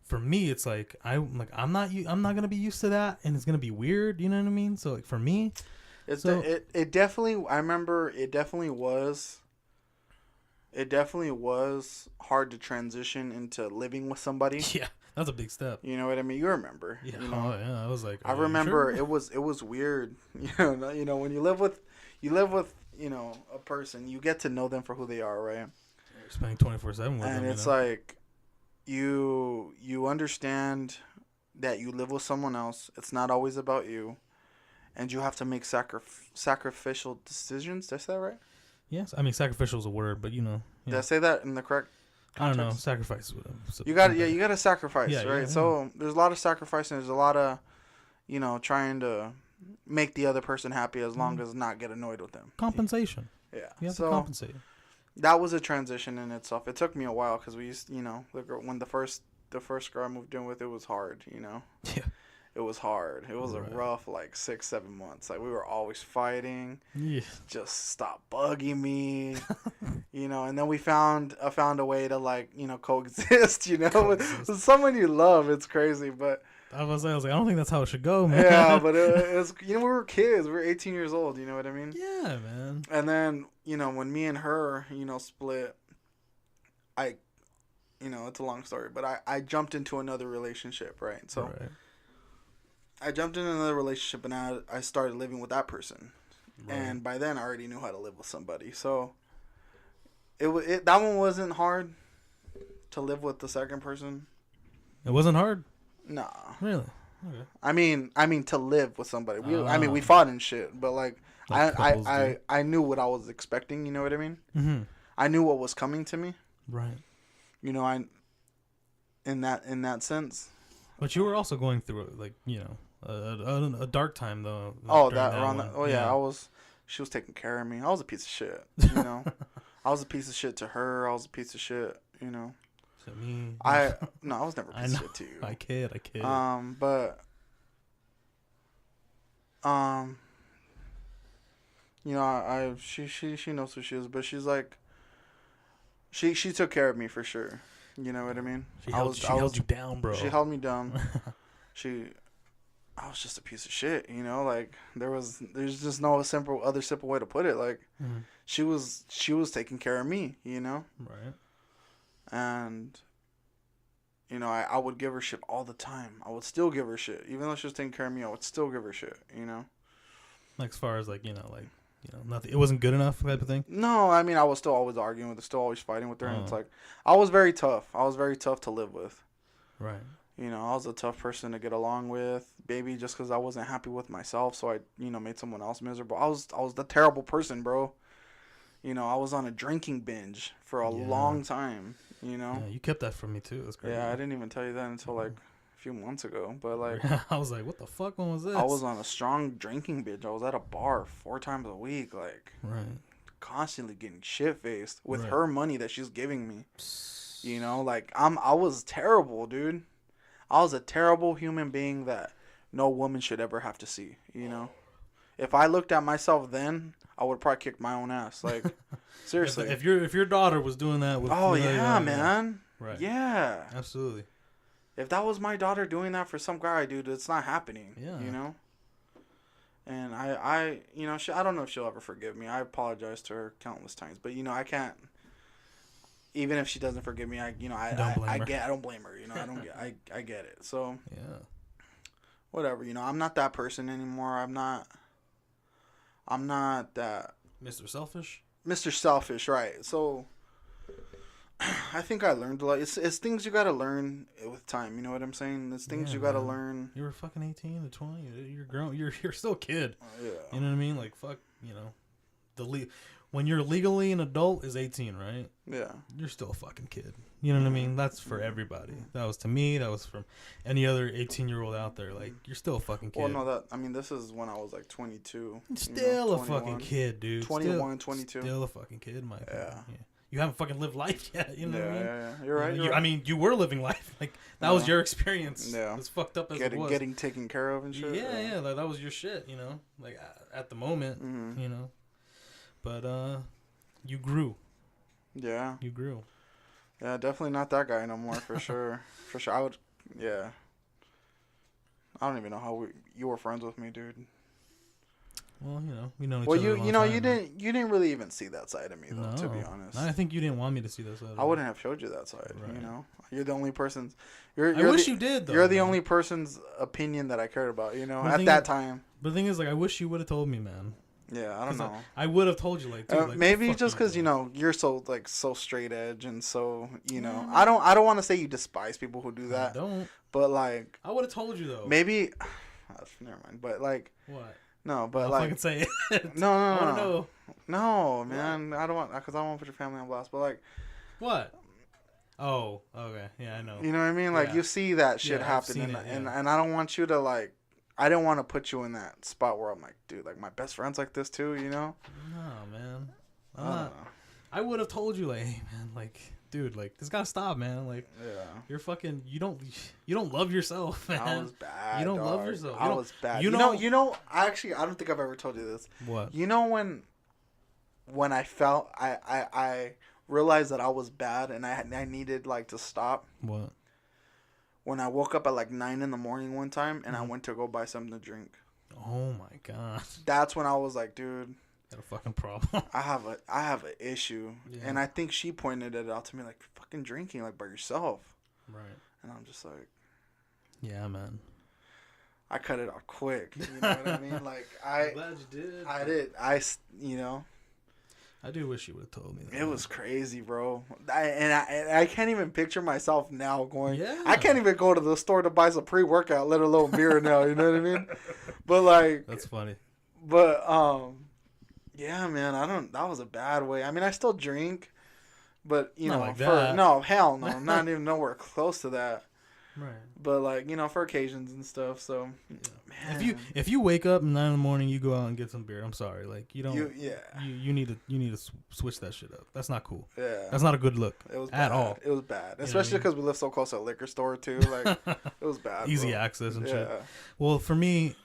S1: for me, it's like I'm not gonna be used to that, and it's gonna be weird. You know what I mean? So like for me,
S2: it definitely. I remember it definitely was. It definitely was hard to transition into living with somebody.
S1: Yeah, that's a big step.
S2: You know what I mean? You remember?
S1: Yeah,
S2: you know?
S1: Oh, yeah. I was like,
S2: I remember
S1: sure?
S2: it was weird. You know when you live with you know a person, you get to know them for who they are, right?
S1: You're spending 24/7 with them,
S2: and it's like. You understand that you live with someone else. It's not always about you, and you have to make sacrificial decisions. Did I say that right?
S1: Yes, I mean sacrificial is a word, but you know.
S2: Did I say that in the correct context?
S1: I don't know. Sacrifice.
S2: You got to sacrifice, right? Yeah. So there's a lot of sacrifice, and there's a lot of, you know, trying to make the other person happy as long as not get annoyed with them.
S1: Compensation.
S2: Yeah.
S1: You have to compensate.
S2: That was a transition in itself. It took me a while because we used, you know, when the first girl I moved in with, it was hard, you know.
S1: Yeah.
S2: It was hard. It was a rough, like 6-7 months. Like we were always fighting.
S1: Yeah.
S2: Just stop bugging me, you know. And then I found a way to like, you know, coexist. You know, with someone you love. It's crazy, but.
S1: I was like, I don't think that's how it should go, man.
S2: Yeah, but it was, you know, we were kids. We were 18 years old. You know what I mean?
S1: Yeah, man.
S2: And then, you know, when me and her, you know, split, you know, it's a long story, but I jumped into another relationship, right? So I jumped into another relationship and I started living with that person. Right. And by then I already knew how to live with somebody. So that one wasn't hard to live with the second person.
S1: It wasn't hard?
S2: Nah.
S1: Really? Okay.
S2: I mean to live with somebody. We fought and shit, but like I knew what I was expecting, you know what I mean?
S1: Mm-hmm.
S2: I knew what was coming to me.
S1: Right.
S2: You know, in that sense.
S1: But you were also going through like, you know, a dark time though.
S2: Oh, she was taking care of me. I was a piece of shit, you know. I was a piece of shit to her. I was a piece of shit, you know.
S1: To me.
S2: I was never a piece of shit to you.
S1: I kid.
S2: But you know, she knows who she is, but she's like she took care of me for sure. You know what I mean?
S1: She held you down, bro.
S2: She held me down. I was just a piece of shit, you know. Like there's just no simple way to put it. Like
S1: Mm-hmm.
S2: she was taking care of me, you know.
S1: Right.
S2: And you know, I would give her shit all the time. I would still give her shit, even though she was taking care of me. I would still give her shit, you know.
S1: Like as far as nothing. It wasn't good enough type of thing.
S2: No, I mean, I was still always arguing with her, still always fighting with her, and it's
S1: Oh.
S2: like I was very tough. I was very tough to live with.
S1: Right.
S2: You know, I was a tough person to get along with, maybe just because I wasn't happy with myself, so I, you know, made someone else miserable. I was the terrible person, bro. You know, I was on a drinking binge for a long time, you know.
S1: Yeah, you kept that from me too. That's crazy.
S2: Yeah, I didn't even tell you that until like a few months ago, but like
S1: I was like, what the fuck? When was this?
S2: I was on a strong drinking binge. I was at a bar 4 times a week, like
S1: right.
S2: constantly getting shit faced with
S1: Right.
S2: her money that she's giving me. You know, like I was terrible, dude. I was a terrible human being that no woman should ever have to see, you know. If I looked at myself then, I would probably kick my own ass. Like seriously.
S1: If your daughter was doing that with
S2: yeah, man.
S1: Right.
S2: Yeah.
S1: Absolutely.
S2: If that was my daughter doing that for some guy, dude, it's not happening.
S1: Yeah.
S2: You know? And I you know, I don't know if she'll ever forgive me. I apologize to her countless times, but you know, I can't. Even if she doesn't forgive me, I don't blame her. You know, I get it. So
S1: yeah,
S2: whatever. You know, I'm not that person anymore. I'm not that
S1: Mr. Selfish.
S2: Mr. Selfish, right? So I think I learned a lot. It's things you gotta learn with time. You know what I'm saying? It's things you gotta learn.
S1: You were fucking 18 to 20. You're grown. You're still a kid.
S2: Yeah.
S1: You know what I mean? Like fuck. You know, when you're legally an adult is 18, right?
S2: Yeah.
S1: You're still a fucking kid. You know what I mean? That's for everybody. That was to me. That was from any other 18-year-old out there. Like you're still a fucking kid.
S2: Well, no, this is when I was like 22.
S1: Still a fucking kid, dude.
S2: 21, 22.
S1: Still a fucking kid, in my opinion. Yeah. You haven't fucking lived life yet. You know what I mean?
S2: Yeah. You're right.
S1: I mean, you were living life. Like that was your experience.
S2: Yeah.
S1: As fucked up as it was.
S2: Getting taken care of and shit.
S1: Yeah. Like, that was your shit. You know, like at the moment.
S2: Mm-hmm.
S1: You know, but you grew.
S2: Yeah.
S1: You grew.
S2: Yeah, definitely not that guy no more, for sure. For sure. I would, yeah. I don't even know how you were friends with me, dude.
S1: Well, we know each
S2: well,
S1: other.
S2: you know, you didn't really even see that side of me, though,
S1: No.
S2: to be honest.
S1: I think you didn't want me to see that side.
S2: I wouldn't have showed you that side,
S1: Right.
S2: you know? You're the only person's...
S1: I wish you did, though.
S2: You're the only person's opinion that I cared about, you know,
S1: The
S2: at
S1: thing
S2: that
S1: is-
S2: time.
S1: But the thing is, like, I wish you would have told me, man.
S2: Yeah, I don't know.
S1: I would have told you, like, dude, like
S2: maybe
S1: fuck
S2: just because
S1: doing?
S2: you're so straight edge and so
S1: Yeah.
S2: I don't want to say you despise people who do
S1: I
S2: that,
S1: don't.
S2: but like
S1: I would have told you though.
S2: maybe never mind. But like
S1: What?
S2: no, but
S1: I'll
S2: like
S1: fucking say it.
S2: no,
S1: I want to know
S2: no, man. I don't want because I don't want to put your family on blast. But like
S1: what. Oh, okay. Yeah, I know.
S2: you know what I mean? Like
S1: Yeah.
S2: you see that shit
S1: Yeah, I've
S2: happen,
S1: seen
S2: and,
S1: it,
S2: and
S1: yeah.
S2: and I don't want you to like. I didn't want to put you in that spot where I'm like, dude, like my best friend's like this too, you know?
S1: No, man.
S2: I don't know.
S1: I would have told you, like, hey, man, like, dude, like, this gotta stop, man. Like,
S2: Yeah.
S1: you're fucking. You don't love yourself, man.
S2: I was bad.
S1: You don't love
S2: dog.
S1: yourself.
S2: I was bad.
S1: you
S2: You know. I don't think I've ever told you this.
S1: What?
S2: You know when I felt I realized that I was bad and I needed like to stop.
S1: What?
S2: When I woke up at like 9 a.m. one time and I went to go buy something to drink.
S1: Oh my god.
S2: That's when I was like, dude,
S1: Got a fucking problem.
S2: I have an issue.
S1: Yeah.
S2: And I think she pointed it out to me like fucking drinking like by yourself.
S1: Right.
S2: And I'm just like,
S1: Yeah, man.
S2: I cut it off quick. You know what I mean? Like
S1: I'm glad you did.
S2: I did. You know.
S1: I do wish you would have told me that.
S2: It was crazy, bro. I can't even picture myself now going.
S1: Yeah.
S2: I can't even go to the store to buy some pre-workout, let alone beer now. You know what I mean? But like,
S1: That's funny.
S2: but yeah, man. That was a bad way. I mean, I still drink, but you
S1: Not
S2: know,
S1: like that.
S2: no, hell no, not even nowhere close to that.
S1: Right.
S2: But like, you know, for occasions and stuff. So, man,
S1: If you wake up at 9 in the morning, you go out and get some beer. I'm sorry, like you don't.
S2: yeah,
S1: You need to switch that shit up. That's not cool.
S2: yeah.
S1: That's not a good look.
S2: It was
S1: at
S2: bad.
S1: all.
S2: It was bad,
S1: what I
S2: especially
S1: mean?
S2: because we live so close to a liquor store too. Like, it was bad.
S1: Easy
S2: bro.
S1: access and
S2: Yeah.
S1: shit. Well, for me,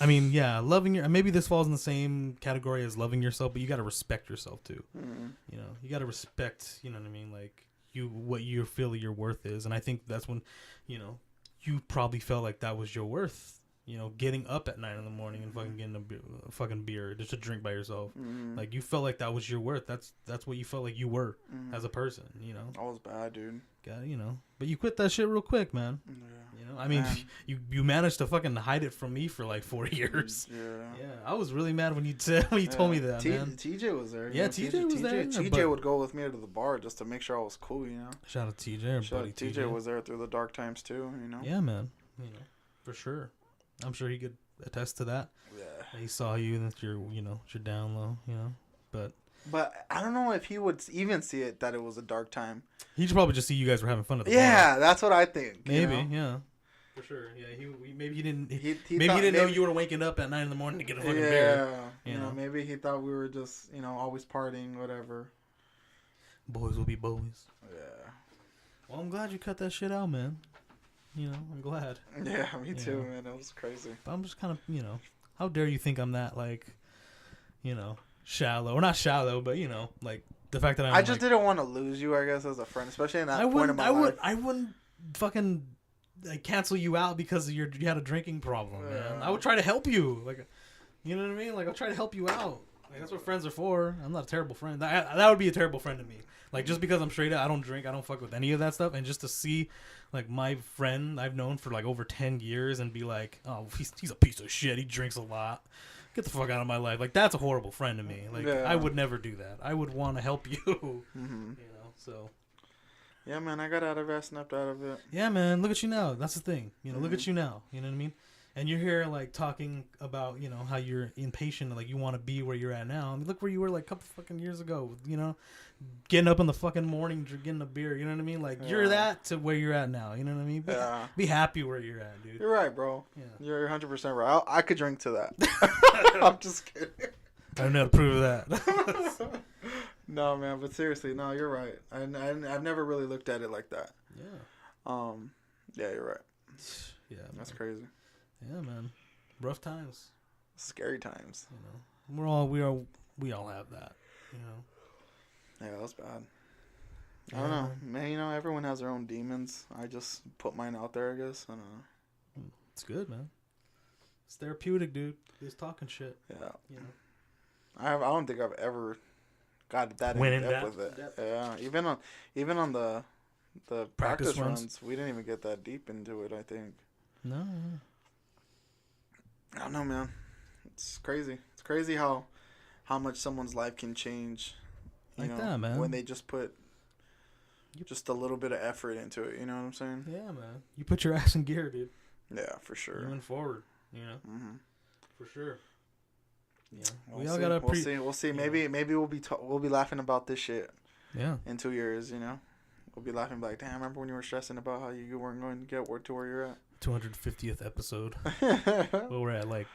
S1: I mean, yeah, maybe this falls in the same category as loving yourself, but you got to respect yourself too.
S2: Mm-hmm.
S1: You know, you got to respect. You know what I mean? Like what you feel your worth is, and I think that's when, you know, you probably felt like that was your worth. getting up at 9 in the morning and fucking getting a fucking beer just to drink by yourself. Like, you felt like that was your worth. That's what you felt like you were as a person,
S2: I was bad, dude.
S1: But you quit that shit real quick, man.
S2: Yeah.
S1: I mean, you managed to fucking hide it from me for like 4 years. Yeah. I was really mad when you told me that, man.
S2: TJ was there.
S1: Yeah, TJ was there.
S2: TJ would go with me to the bar just to make sure I was cool,
S1: Shout out TJ, buddy.
S2: TJ was there through the dark times too,
S1: Yeah, man. For sure. I'm sure he could attest to that.
S2: Yeah.
S1: He saw you and you're down low, But
S2: I don't know if he would even see it that it was a dark time.
S1: He should probably just see you guys were having fun at the bar.
S2: Yeah, that's what I think.
S1: Maybe, yeah. For sure. Yeah, maybe he didn't. He didn't know you were waking up at 9 in the morning to get a fucking beer.
S2: Yeah, maybe he thought we were just always partying, whatever.
S1: Boys will be boys.
S2: Yeah.
S1: Well, I'm glad you cut that shit out, man. I'm glad.
S2: Yeah, me too, man. It was crazy.
S1: But I'm just kind of, how dare you think I'm that like, shallow or not shallow, but like the fact that
S2: I just didn't want to lose you, I guess, as a friend, especially in that point of my life.
S1: I wouldn't fucking like cancel you out because you had a drinking problem, man. I would try to help you, like, you know what I mean? Like, I'll try to help you out. Like, that's what friends are for. I'm not a terrible friend. That would be a terrible friend to me. Like, just because I'm straight up, I don't drink, I don't fuck with any of that stuff, and just to see, like, my friend I've known for, like, over 10 years and be like, oh, he's a piece of shit, he drinks a lot, get the fuck out of my life. Like, that's a horrible friend to me. Like, I would never do that. I would want to help you, so.
S2: Yeah, man, I got out of it, snapped out of it.
S1: Yeah, man, look at you now. That's the thing. Look at you now. You know what I mean? And you're here, like, talking about, how you're impatient and, like, you want to be where you're at now. I mean, look where you were, like, a couple fucking years ago, getting up in the fucking morning, getting a beer, you know what I mean? Like, you're that to where you're at now, you know what I mean? Be happy where you're at, dude.
S2: You're right, bro. Yeah. You're 100% right. I could drink to that. I'm just kidding.
S1: I don't know how to prove that.
S2: No, man, but seriously, no, you're right. I've never really looked at it like that.
S1: Yeah.
S2: Yeah, you're right.
S1: Yeah,
S2: that's crazy.
S1: Yeah, man. Rough times.
S2: Scary times.
S1: We all have that.
S2: Yeah, that's bad. I don't know, man. Everyone has their own demons. I just put mine out there, I guess. I don't know.
S1: It's good, man. It's therapeutic, dude. Just talking shit.
S2: Yeah. I don't think I've ever got that in depth with it. Yeah. Even on the practice runs, we didn't even get that deep into it, I think.
S1: No.
S2: I don't know, man. It's crazy. It's crazy how much someone's life can change.
S1: That, man.
S2: When they just put just a little bit of effort into it. You know what I'm saying?
S1: Yeah, man. You put your ass in gear, dude.
S2: Yeah, for sure.
S1: Moving forward, for sure. Yeah,
S2: we all gotta. We'll see. Maybe we'll be laughing about this shit.
S1: Yeah.
S2: In 2 years, we'll be laughing like, damn, remember when you were stressing about how you weren't going to get to where you're at?
S1: 250th episode. Well, we're at like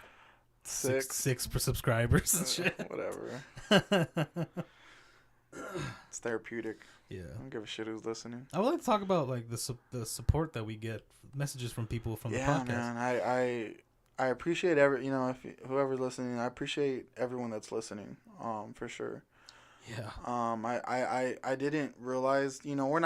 S1: six per subscribers and shit.
S2: Whatever. It's therapeutic.
S1: Yeah.
S2: I don't give a shit who's listening.
S1: I would like to talk about like the support that we get, messages from people from the podcast.
S2: Yeah, man. I appreciate whoever's listening. I appreciate everyone that's listening. For sure.
S1: Yeah.
S2: I didn't realize. We're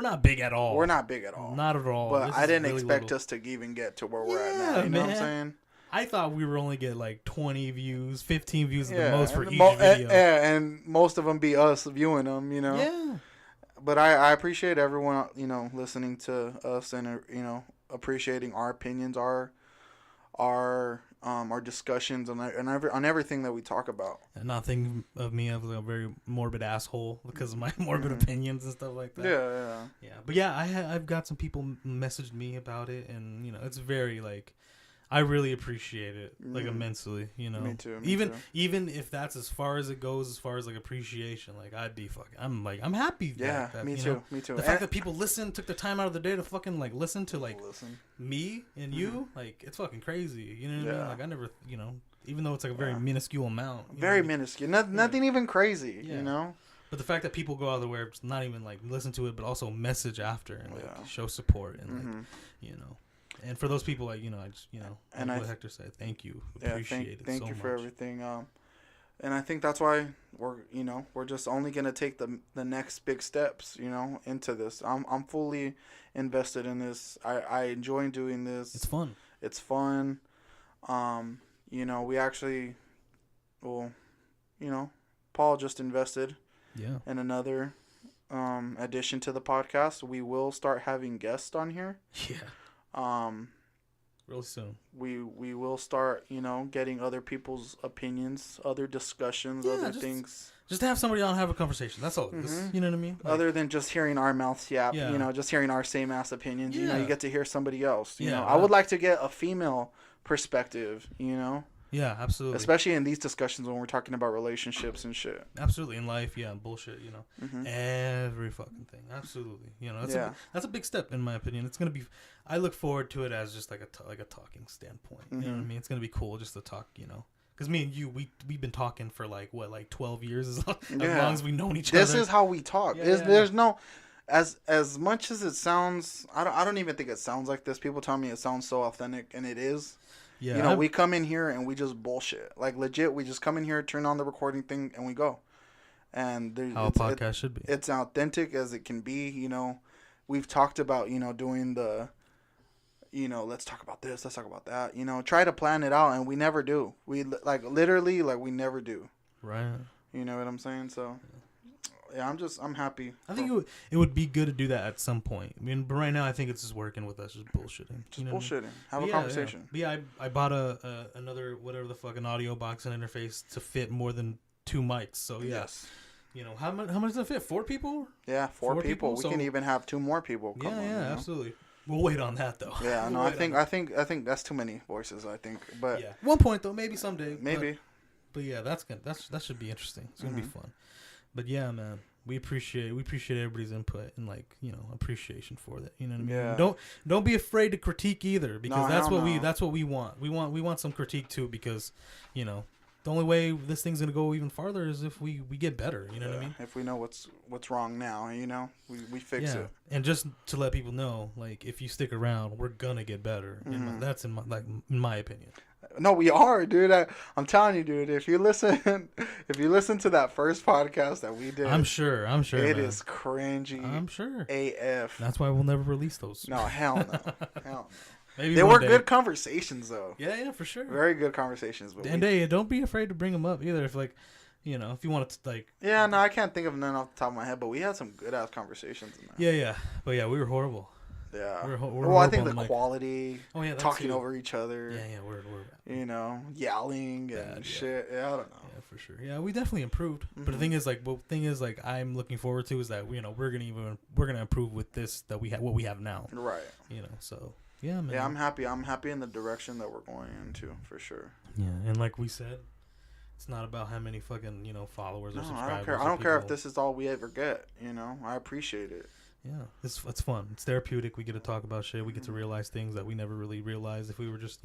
S2: not
S1: big at all.
S2: We're not big at all.
S1: Not at all.
S2: But I didn't expect us to even get to where we're at now. You know what I'm saying?
S1: I thought we were only get like 20 views, 15 views at the most for each video.
S2: And most of them be us viewing them,
S1: Yeah.
S2: But I appreciate everyone, listening to us and, appreciating our opinions, our discussions on everything that we talk about.
S1: And not thinking of me as a very morbid asshole because of my morbid opinions and stuff like that.
S2: Yeah.
S1: But yeah, I've got some people messaged me about it, and it's very like, I really appreciate it, like immensely.
S2: Me too.
S1: Even if that's as far as it goes, as far as like appreciation, like I'm happy.
S2: Yeah,
S1: that,
S2: me too.
S1: The fact that people took the time out of their day to fucking like listen to like me and you, like it's fucking crazy. You know what I mean? Like I never, even though it's like a very minuscule amount.
S2: Very minuscule. Nothing even crazy.
S1: But the fact that people go out of their way, not even like listen to it, but also message after and like show support and like And for those people, like I just and like what Hector said, thank you, appreciate it.
S2: Thank
S1: you
S2: for everything. And I think that's why we're just only gonna take the next big steps, into this. I'm fully invested in this. I enjoy doing this.
S1: It's fun.
S2: It's fun. We actually, well, Paul just invested in another addition to the podcast. We will start having guests on here.
S1: Yeah. Real soon.
S2: We will start, getting other people's opinions, other discussions, things.
S1: Just to have somebody on and have a conversation. That's all it is. You know what I mean?
S2: Other than just hearing our mouths yap, just hearing our same ass opinions.
S1: Yeah.
S2: You get to hear somebody else. I would like to get a female perspective,
S1: Yeah, absolutely.
S2: Especially in these discussions when we're talking about relationships and shit.
S1: Absolutely. In life, bullshit, Every fucking thing. Absolutely. That's a big step in my opinion. It's going to be, I look forward to it as just like a talking standpoint. You know what I mean? It's going to be cool just to talk, Because me and you, we've been talking for 12 years as long as we've known each other.
S2: This is how we talk. There's no, as much as it sounds, I don't even think it sounds like this. People tell me it sounds so authentic, and it is. Yeah, we come in here and we just bullshit. Like legit, we just come in here, turn on the recording thing, and we go. And
S1: how a podcast should be.
S2: It's authentic as it can be. We've talked about doing the, let's talk about this, let's talk about that. Try to plan it out, and we never do. We literally we never do.
S1: Right.
S2: You know what I'm saying? So. Yeah, I'm happy.
S1: I think it would be good to do that at some point. I mean, but right now I think it's just working with us, just bullshitting.
S2: Just bullshitting. Have a conversation.
S1: Yeah, I bought another whatever the fucking audio box and interface to fit more than 2 mics. So
S2: yes.
S1: How much does it fit? 4 people?
S2: Yeah, 4 people. We can even have 2 more people come on.
S1: Yeah, absolutely. We'll wait on that though.
S2: Yeah, no, I think that's too many voices. I think, but
S1: yeah, one point though, maybe someday.
S2: Maybe.
S1: But yeah, that should be interesting. It's gonna be fun. But yeah, man, we appreciate everybody's input and appreciation for that. You know what I mean?
S2: Yeah.
S1: Don't be afraid to critique either, because that's what we want. We want some critique too, because the only way this thing's gonna go even farther is if we get better. You know what I mean?
S2: If we know what's wrong now, we fix it.
S1: And just to let people know, if you stick around, we're gonna get better. And that's in my opinion.
S2: No, we are, dude. I'm telling you, dude. If you listen to that first podcast that we did,
S1: I'm sure
S2: it is cringy.
S1: I'm sure
S2: AF.
S1: That's why we'll never release those.
S2: No, hell no, hell no.
S1: Maybe
S2: they were good conversations though.
S1: Yeah, for sure.
S2: Very good conversations. But
S1: don't be afraid to bring them up either. If if you want to
S2: Yeah, no, I can't think of none off the top of my head, but we had some good ass conversations in that.
S1: Yeah, but yeah, we were horrible.
S2: Yeah.
S1: We're
S2: I think the quality.
S1: Oh yeah,
S2: talking over each other.
S1: Yeah, we're
S2: yelling and shit. Yeah, I don't know.
S1: Yeah, for sure. Yeah, we definitely improved. But the thing is, I'm looking forward to is that we're gonna improve with this that we have what we have now.
S2: Right.
S1: So yeah, man.
S2: Yeah, I'm happy. I'm happy in the direction that we're going into for sure.
S1: Yeah, and like we said, it's not about how many fucking followers or subscribers.
S2: I don't care. I don't care if this is all we ever get. I appreciate it.
S1: Yeah, it's fun. It's therapeutic. We get to talk about shit. We get to realize things that we never really realized if we were just,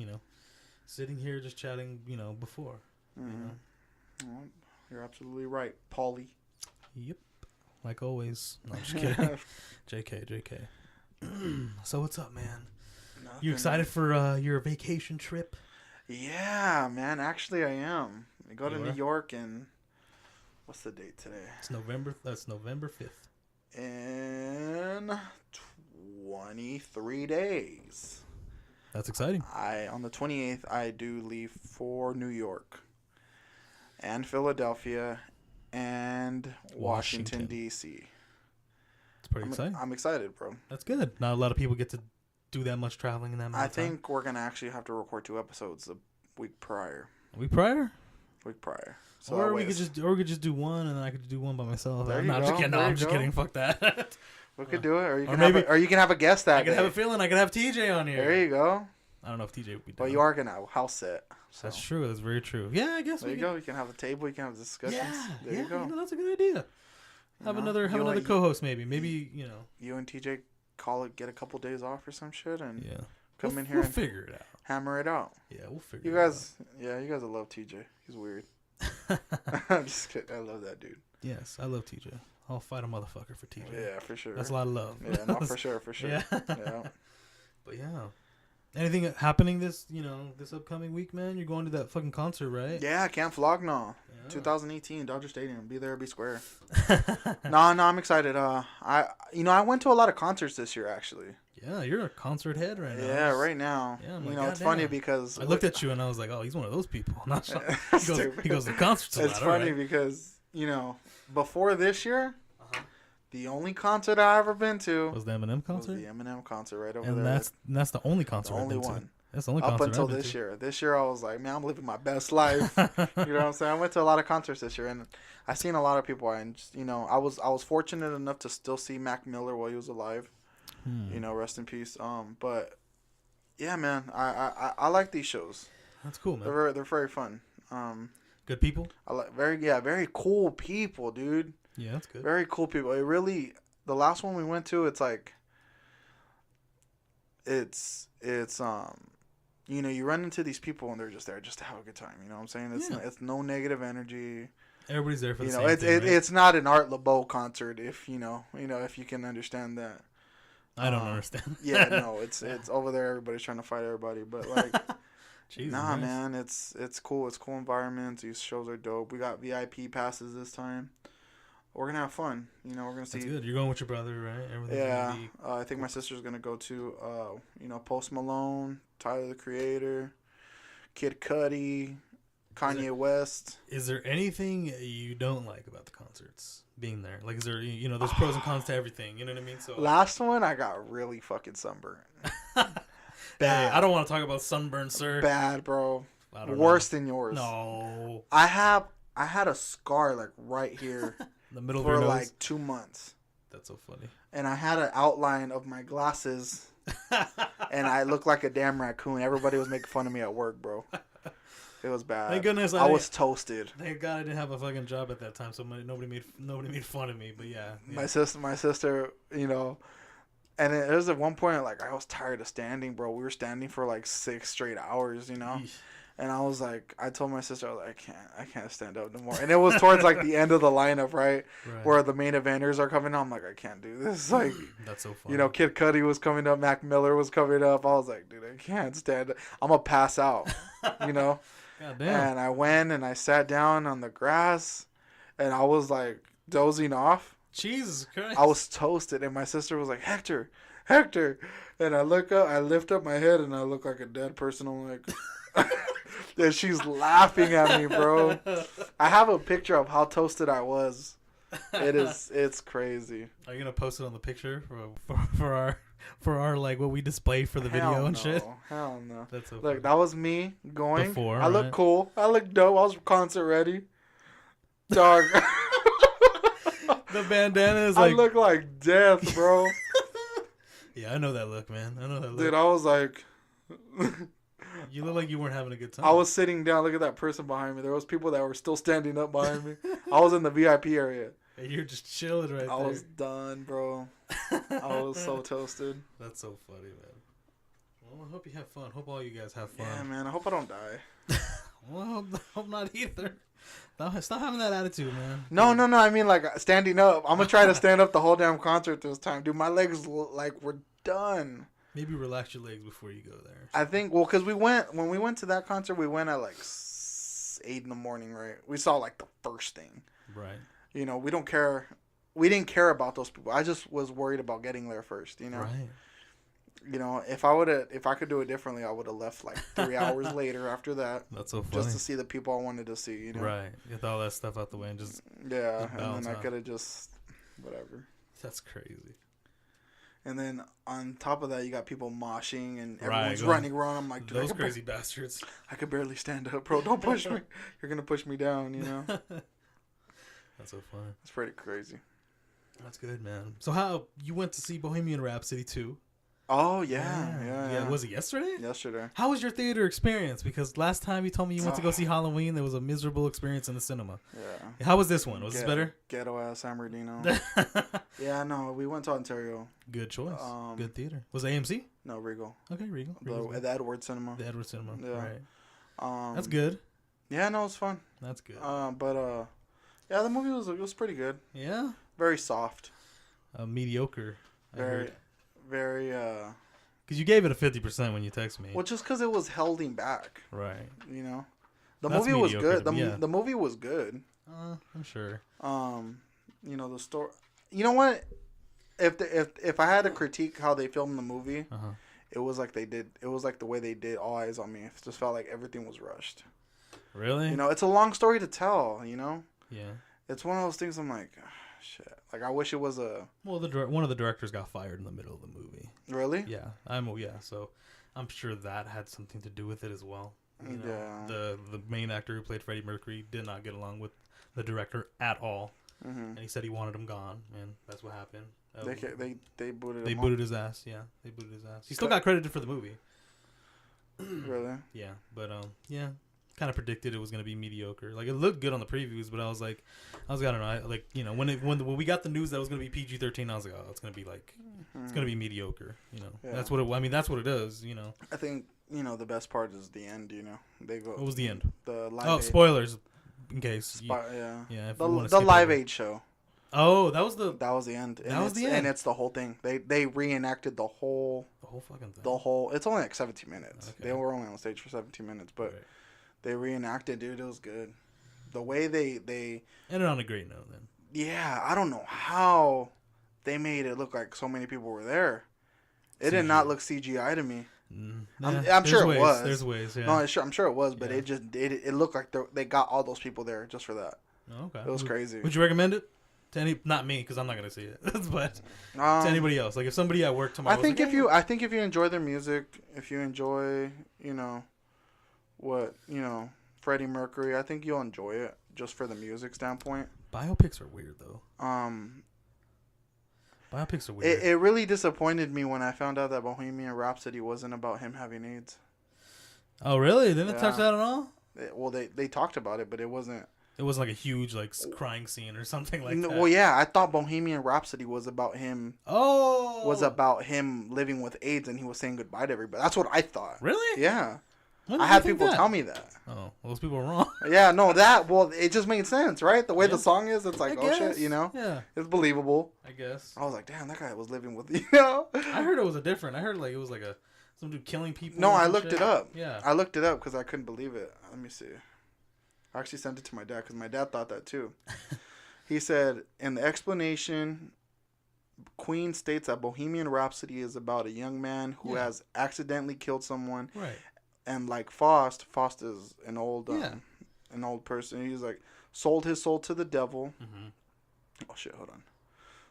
S1: sitting here just chatting, before.
S2: Well, you're absolutely right, Paulie.
S1: Yep. Like always. No, I'm just kidding. JK. So what's up, man?
S2: Nothing.
S1: You excited for your vacation trip?
S2: Yeah, man. Actually, I am. I go to New York and what's the date today?
S1: That's November 5th.
S2: In 23 days.
S1: That's exciting.
S2: On the 28th, I do leave for New York and Philadelphia and Washington. D.C.
S1: It's pretty exciting.
S2: I'm excited, bro.
S1: That's good. Not a lot of people get to do that much traveling in that amount of time.
S2: I think we're going to actually have to record 2 episodes a week prior.
S1: Week prior.
S2: So
S1: or we could just do one, and then I could do one by myself.
S2: There
S1: I'm just kidding. Fuck that.
S2: We could do it, or you can have a guest that
S1: I could have a feeling I could have TJ on here.
S2: There you go.
S1: I don't know if TJ would be down.
S2: Well, you are gonna house sit. So.
S1: That's true. That's very true. Yeah, I guess
S2: there you go. You can have a table. You can have discussions.
S1: Yeah,
S2: there you go.
S1: That's a good idea. Have another co-host, maybe.
S2: You and TJ get a couple days off or some shit, and
S1: come
S2: in here and
S1: figure it out.
S2: Hammer it out.
S1: Yeah, we'll figure it out.
S2: You guys will love TJ. He's weird. I'm just kidding. I love that dude.
S1: Yes, I love TJ. I'll fight a motherfucker for TJ.
S2: Yeah, for sure.
S1: That's a lot of love.
S2: Yeah, no, for sure.
S1: Yeah.
S2: Yeah.
S1: But yeah. Anything happening this upcoming week, man? You're going to that fucking concert, right?
S2: Yeah, Camp Flogna,
S1: Yeah.
S2: 2018, Dodger Stadium. Be there, be square. No, I'm excited. I went to a lot of concerts this year, actually.
S1: Yeah, you're a concert head right now.
S2: Yeah, right now.
S1: Yeah, I'm like,
S2: it's
S1: goddamn.
S2: funny because
S1: I looked at you and I was like, oh, he's one of those people. Not sure. He goes to concerts a lot.
S2: It's funny because before this year, the only concert I ever been to
S1: was the Eminem concert.
S2: Was the Eminem concert right over there.
S1: And that's the only concert.
S2: The only
S1: I've been
S2: one.
S1: To. That's the only
S2: up
S1: concert
S2: until
S1: I've been
S2: this
S1: to.
S2: year. This year I was like, man, I'm living my best life. You know what I'm saying? I went to a lot of concerts this year, and I seen a lot of people. And I was fortunate enough to still see Mac Miller while he was alive. Rest in peace. But yeah, man, I like these shows.
S1: That's cool, man.
S2: They're very fun.
S1: Good people.
S2: I like very cool people, dude.
S1: Yeah, that's good.
S2: Very cool people. It really, the last one we went to, it's like, you run into these people and they're just there just to have a good time. You know what I'm saying? It's no negative energy.
S1: Everybody's there for the same thing, right?
S2: It's not an Art LeBeau concert if if you can understand that.
S1: I don't understand.
S2: Yeah, no, it's over there. Everybody's trying to fight everybody, but like,
S1: Jesus,
S2: nah,
S1: nice.
S2: man, it's cool. It's cool environments. These shows are dope. We got VIP passes this time. We're gonna have fun. We're gonna see.
S1: That's good. You're going with your brother, right? Everything's
S2: Yeah,
S1: gonna be...
S2: I think my sister's gonna go to, Post Malone, Tyler the Creator, Kid Cudi, Kanye West.
S1: Is there anything you don't like about the concerts being there? Like, is there, there's pros and cons to everything. You know what I mean? So
S2: last one, I got really fucking sunburned.
S1: Bad. Hey, I don't want to talk about sunburn, sir.
S2: Bad, bro. Worse than yours.
S1: No.
S2: I had a scar like right here.
S1: The middle
S2: for
S1: of your nose?
S2: like 2 months.
S1: That's so funny.
S2: And I had an outline of my glasses, and I looked like a damn raccoon. Everybody was making fun of me at work, bro. It was bad.
S1: Thank goodness
S2: I was toasted.
S1: Thank God I didn't have a fucking job at that time, so nobody made fun of me. But yeah.
S2: My sister, and it was at one point like I was tired of standing, bro. We were standing for like 6 straight hours, Eesh. And I was like, I told my sister, I was like, I can't stand up no more. And it was towards like the end of the lineup, right? Where the main eventers are coming up. I'm like, I can't do this. Like,
S1: that's so funny.
S2: Kid Cudi was coming up, Mac Miller was coming up. I was like, dude, I can't stand it. I'm gonna pass out, God damn. And I went and I sat down on the grass, and I was like dozing off.
S1: Jesus Christ!
S2: I was toasted, and my sister was like, Hector, and I look up, I lift up my head, and I look like a dead person. I'm like. And she's laughing at me, bro. I have a picture of how toasted I was. It's crazy.
S1: Are you gonna post it on the picture for our like what we display for the video and shit?
S2: Hell no.
S1: That's so
S2: Look,
S1: funny.
S2: that was me going.
S1: Before,
S2: I look cool. I look dope. I was concert ready. Dog.
S1: The bandana is like.
S2: I look like death, bro.
S1: Yeah, I know that look, man. I know that look.
S2: Dude, I was like.
S1: You look like you weren't having a good time.
S2: I was sitting down. Look at that person behind me. There was people that were still standing up behind me. I was in the VIP area.
S1: And you're just chilling right there.
S2: I was done, bro. I was so toasted.
S1: That's so funny, man. Well, I hope you have fun. Hope all you guys have fun.
S2: Yeah, man. I hope I don't die.
S1: Well, I hope not either. Stop having that attitude, man.
S2: No. I mean, like, standing up. I'm going to try to stand up the whole damn concert this time. Dude, my legs, like, were done.
S1: Maybe relax your legs before you go there.
S2: I think, well, because when we went to that concert, we went at like 8 in the morning, right? We saw like the first thing.
S1: Right.
S2: We don't care. We didn't care about those people. I just was worried about getting there first,
S1: Right.
S2: If I could do it differently, I would have left like 3 hours later after that.
S1: That's so funny.
S2: Just to see the people I wanted to see,
S1: Right. Get all that stuff out the way and just.
S2: Yeah, and then I could have just, whatever.
S1: That's crazy.
S2: And then on top of that, you got people moshing and everyone's running around. I'm like,
S1: those crazy bastards.
S2: I could barely stand up, bro. Don't push me. You're gonna push me down,
S1: That's so funny.
S2: It's pretty crazy.
S1: That's good, man. So how you went to see Bohemian Rhapsody 2?
S2: Oh yeah.
S1: Was it yesterday?
S2: Yesterday.
S1: How was your theater experience? Because last time you told me you went to go see Halloween, there was a miserable experience in the cinema.
S2: Yeah.
S1: How was this one? Was this better?
S2: Ghetto ass San Bernardino. Yeah, no, we went to Ontario.
S1: Good choice. Good theater. Was it AMC?
S2: No, Regal.
S1: Okay, Regal.
S2: The Edward Cinema.
S1: The Edward Cinema.
S2: Yeah.
S1: Right. That's good.
S2: Yeah, no, it's fun.
S1: That's good.
S2: Yeah, the movie was pretty good.
S1: Yeah.
S2: Very soft.
S1: Mediocre.
S2: Very.
S1: Because you gave it a 50% when you text me.
S2: Well, just because it was holding back.
S1: Right.
S2: You know, the
S1: That's
S2: movie was
S1: mediocre
S2: good.
S1: to me, yeah.
S2: The movie was good.
S1: I'm sure.
S2: You know the story. You know what? If I had to critique how they filmed the movie, it was like they did. It was like the way they did All Eyes on Me. It just felt like everything was rushed.
S1: Really?
S2: You know, it's a long story to tell. You know.
S1: Yeah.
S2: It's one of those things. I'm like, shit. Like I wish it was a.
S1: Well, one of the directors got fired in the middle of the movie.
S2: Really?
S1: Yeah. So, I'm sure that had something to do with it as well. You know,
S2: yeah.
S1: The main actor who played Freddie Mercury did not get along with the director at all, and he said he wanted him gone, and that's what happened.
S2: They booted.
S1: They booted his ass. Yeah, they booted his ass. He still got credited for the movie.
S2: Really?
S1: Yeah, but yeah, kind of predicted it was gonna be mediocre. Like it looked good on the previews, but I was like, I don't know. When we got the news that it was gonna be PG-13, I was like, oh, it's gonna be like, it's gonna be mediocre. You know, that's what it. I mean, that's what it is. You know.
S2: I think the best part is the end. You know, they go.
S1: What was the end?
S2: The live.
S1: Oh, spoilers, in case.
S2: Yeah.
S1: If
S2: the Live Aid show.
S1: Oh, that was the end.
S2: That was the end, and it's the whole thing. They reenacted the whole
S1: fucking thing.
S2: It's only like 17 minutes. Okay. They were only on stage for 17 minutes, but they reenacted, dude. It was good. The way they
S1: ended on a great note. Then.
S2: Yeah, I don't know how they made it look like so many people were there. It did not look CGI to me. I'm sure it was.
S1: There's ways, yeah.
S2: No, I'm sure it was, but it looked like they got all those people there just for that.
S1: Oh, okay.
S2: It was crazy.
S1: Would you recommend it to not me, because I'm not gonna see it, but to anybody else? Like if somebody at work tomorrow.
S2: I think if you enjoy their music, if you enjoy, Freddie Mercury, I think you'll enjoy it just for the music standpoint.
S1: Biopics are weird though. Biopics are weird.
S2: It really disappointed me when I found out that Bohemian Rhapsody wasn't about him having AIDS.
S1: Oh, really? Didn't it touch that at all?
S2: They talked about it, but it wasn't.
S1: It wasn't like a huge crying scene or something like that.
S2: Well, yeah, I thought Bohemian Rhapsody was about him.
S1: Oh.
S2: Was about him living with AIDS and he was saying goodbye to everybody. That's what I thought.
S1: Really?
S2: Yeah. I had people tell me that.
S1: Oh, well, those people are wrong.
S2: Yeah, no, it just made sense, right? The way the song is, it's like, shit,
S1: Yeah.
S2: It's believable.
S1: I guess.
S2: I was like, damn, that guy was living with,
S1: I heard it was I heard it was like some dude killing people.
S2: No, I looked it up.
S1: Yeah.
S2: I looked it up because I couldn't believe it. Let me see. I actually sent it to my dad because my dad thought that too. He said, in the explanation, Queen states that Bohemian Rhapsody is about a young man who has accidentally killed someone.
S1: Right.
S2: And like Faust is an old person. He's like, sold his soul to the devil. Mm-hmm. Oh, shit, hold on.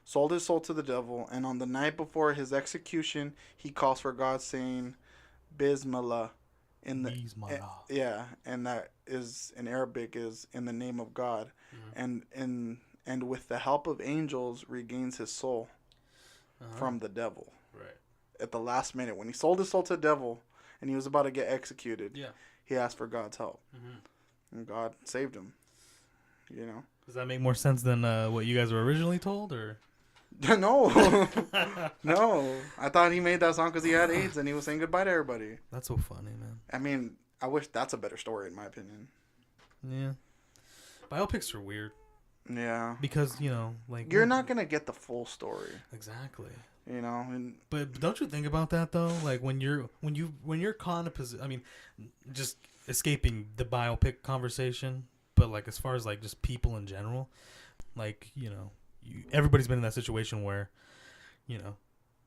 S2: Sold his soul to the devil. And on the night before his execution, he calls for God saying, Bismillah. And that is in Arabic is in the name of God, and with the help of angels regains his soul from the devil.
S1: Right.
S2: At the last minute, when he sold his soul to the devil, and he was about to get executed, he asked for God's help, and God saved him.
S1: Does that make more sense than what you guys were originally told, or?
S2: No. No. I thought he made that song because he had AIDS and he was saying goodbye to everybody.
S1: That's so funny, man.
S2: I mean, I wish that's a better story in my opinion.
S1: Yeah. Biopics are weird.
S2: Yeah.
S1: Because,
S2: you're not going to get the full story.
S1: Exactly.
S2: But
S1: don't you think about that though? Like when you're caught in a position, I mean, just escaping the biopic conversation, but like as far as like just people in general, like, everybody's been in that situation where,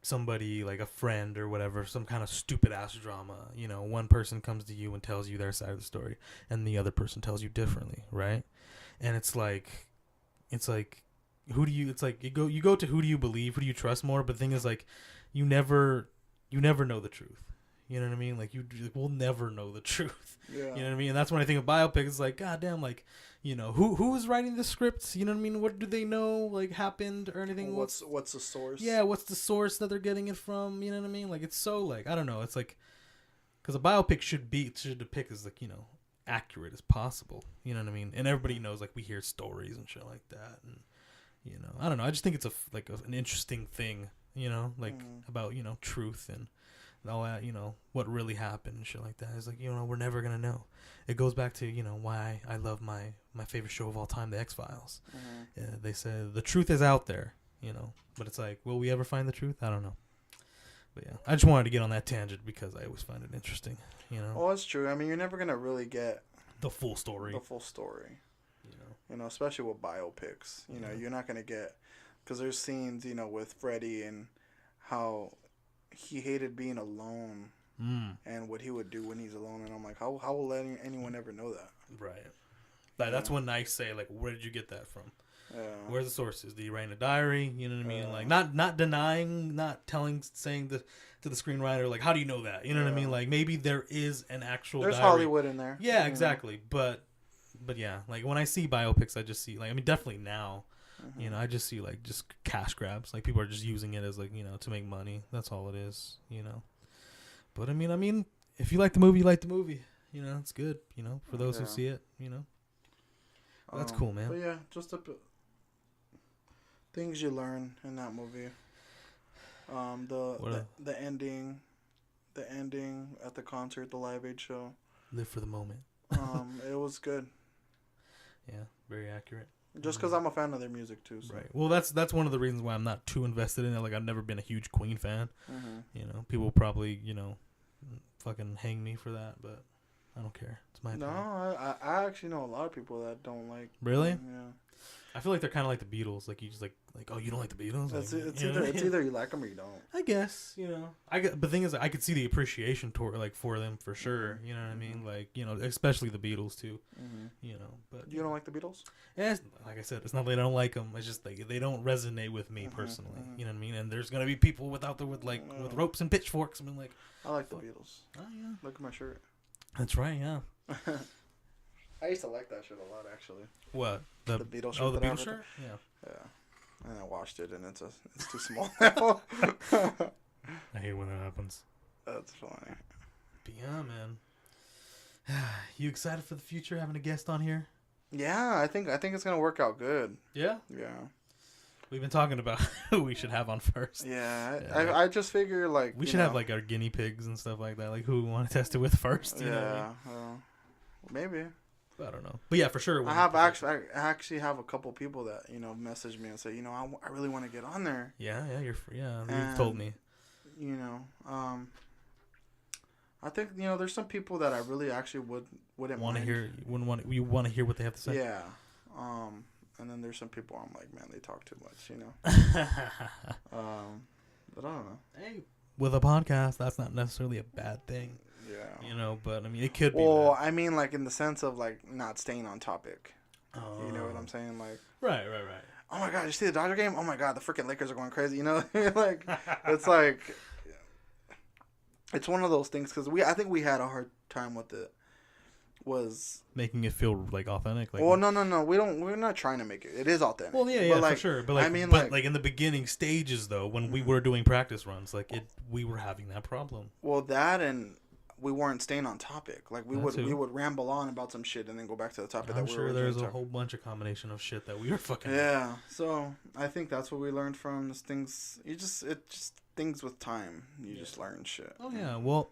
S1: somebody like a friend or whatever, some kind of stupid ass drama, one person comes to you and tells you their side of the story and the other person tells you differently, right? And it's like who do you, it's like you go to who do you believe, who do you trust more? But the thing is, like, you never know the truth. You know what I mean? Like we'll never know the truth. Yeah. You know what I mean? And that's when I think of biopics. It's like, goddamn, like, who is writing the scripts? You know what I mean? What do they know like happened or anything?
S2: What's the source?
S1: Yeah, what's the source that they're getting it from? You know what I mean? Like it's so like, I don't know. It's like, because a biopic should depict as like, accurate as possible. You know what I mean? And everybody knows, like, we hear stories and shit like that, and I don't know. I just think it's an interesting thing. About truth and all that, what really happened and shit like that. It's like, we're never gonna know. It goes back to, why I love my favorite show of all time, The X-Files. Yeah, they said the truth is out there, but it's like, will we ever find the truth? I don't know. But yeah, I just wanted to get on that tangent because I always find it interesting.
S2: Well, it's true. I mean, you're never gonna really get
S1: the full story.
S2: You know, especially with biopics. You know, you're not gonna get, because there's scenes, with Freddie and how he hated being alone and what he would do when he's alone. And I'm like, how will anyone ever know that?
S1: Right. That's when I say, like, where did you get that from?
S2: Yeah.
S1: Where's the sources? Do you write in a diary? You know what I mean? Like, not denying, not saying to the screenwriter, like, how do you know that? You know what I mean? Like, maybe there is an actual
S2: There's
S1: diary.
S2: Hollywood in there.
S1: Yeah, exactly. But yeah, like, when I see biopics, I just see, like, I mean, definitely now, I just see, like, just cash grabs. Like, people are just using it as, like, to make money. That's all it is, But, I mean, if you like the movie, you like the movie. It's good, for those who see it, That's cool, man.
S2: But yeah, just things you learn in that movie. The ending at the concert, the Live Aid show.
S1: Live for the moment.
S2: It was good.
S1: Yeah, very accurate.
S2: Just because I'm a fan of their music too. So.
S1: Right. Well, that's one of the reasons why I'm not too invested in it. Like, I've never been a huge Queen fan. People probably fucking hang me for that, but I don't care. It's my opinion.
S2: No, I actually know a lot of people that don't like.
S1: Really?
S2: Yeah.
S1: I feel like they're kind of like the Beatles. Like, you just like oh, you don't like the Beatles?
S2: It's
S1: Like,
S2: either you like them or you don't.
S1: I guess, but the thing is, I could see the appreciation for them for sure. You know what I mean? Like, especially the Beatles too. But
S2: you don't like the Beatles?
S1: Yeah, like I said, it's not that I don't like them. It's just they don't resonate with me personally. You know what I mean? And there's gonna be people with ropes and pitchforks. I mean, like,
S2: I like the Beatles.
S1: Oh yeah,
S2: look at my shirt.
S1: That's right. Yeah.
S2: I used to like that shirt a lot, actually.
S1: What?
S2: The Beatles shirt.
S1: Oh, the Beatles shirt? Yeah.
S2: Yeah. And I washed it, and it's too small now.
S1: I hate when that happens.
S2: That's funny.
S1: But yeah, man. You excited for the future, having a guest on here?
S2: Yeah, I think it's gonna work out good.
S1: Yeah?
S2: Yeah.
S1: We've been talking about who we should have on first.
S2: Yeah. I just figure, like,
S1: we should have, like, our guinea pigs and stuff like that. Like, who we want to test it with first. You know what I mean?
S2: Maybe.
S1: I don't know. But yeah, for sure.
S2: I actually have a couple people that, message me and say, I really want to get on there.
S1: Yeah, you've told me.
S2: I think, there's some people that I really actually wouldn't
S1: want to
S2: mind.
S1: hear. You want to hear what they have to say.
S2: Yeah. And then there's some people I'm like, man, they talk too much, But I don't know.
S1: Hey, with a podcast, that's not necessarily a bad thing.
S2: Yeah.
S1: But I mean, it could be.
S2: Well, I mean, like, in the sense of, like, not staying on topic.
S1: Oh.
S2: You know what I'm saying? Like.
S1: Right.
S2: Oh my God! You see the Dodger game? Oh my God! The freaking Lakers are going crazy. Like, it's like, it's one of those things because I think we had a hard time with it. Was
S1: making it feel like authentic. Like,
S2: well, no. We're not trying to make it. It is authentic.
S1: Well, yeah,
S2: like,
S1: for sure. But like,
S2: I mean,
S1: like in the beginning stages though, when we were doing practice runs, like we were having that problem.
S2: Well, that and we weren't staying on topic. Like we would ramble on about some shit and then go back to the topic.
S1: I'm sure there's a whole bunch of combination of shit that we were fucking.
S2: Yeah. So I think that's what we learned from this things. Just things with time. You just learn shit.
S1: Oh yeah. Well.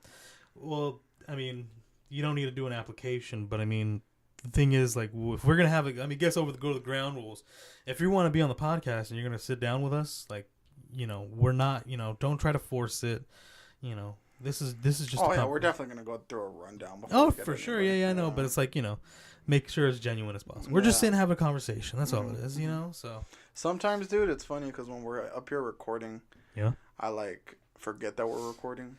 S1: I mean, you don't need to do an application, but I mean, the thing is, like, if we're gonna have go to the ground rules. If you want to be on the podcast and you're gonna sit down with us, like, we're not, don't try to force it. This is just.
S2: Oh yeah, we're definitely gonna go through a rundown. Before
S1: for sure, yeah, I know, but it's like, make sure it's genuine as possible. We're just sitting having a conversation. That's all it is, So
S2: sometimes, dude, it's funny because when we're up here recording, I like forget that we're recording.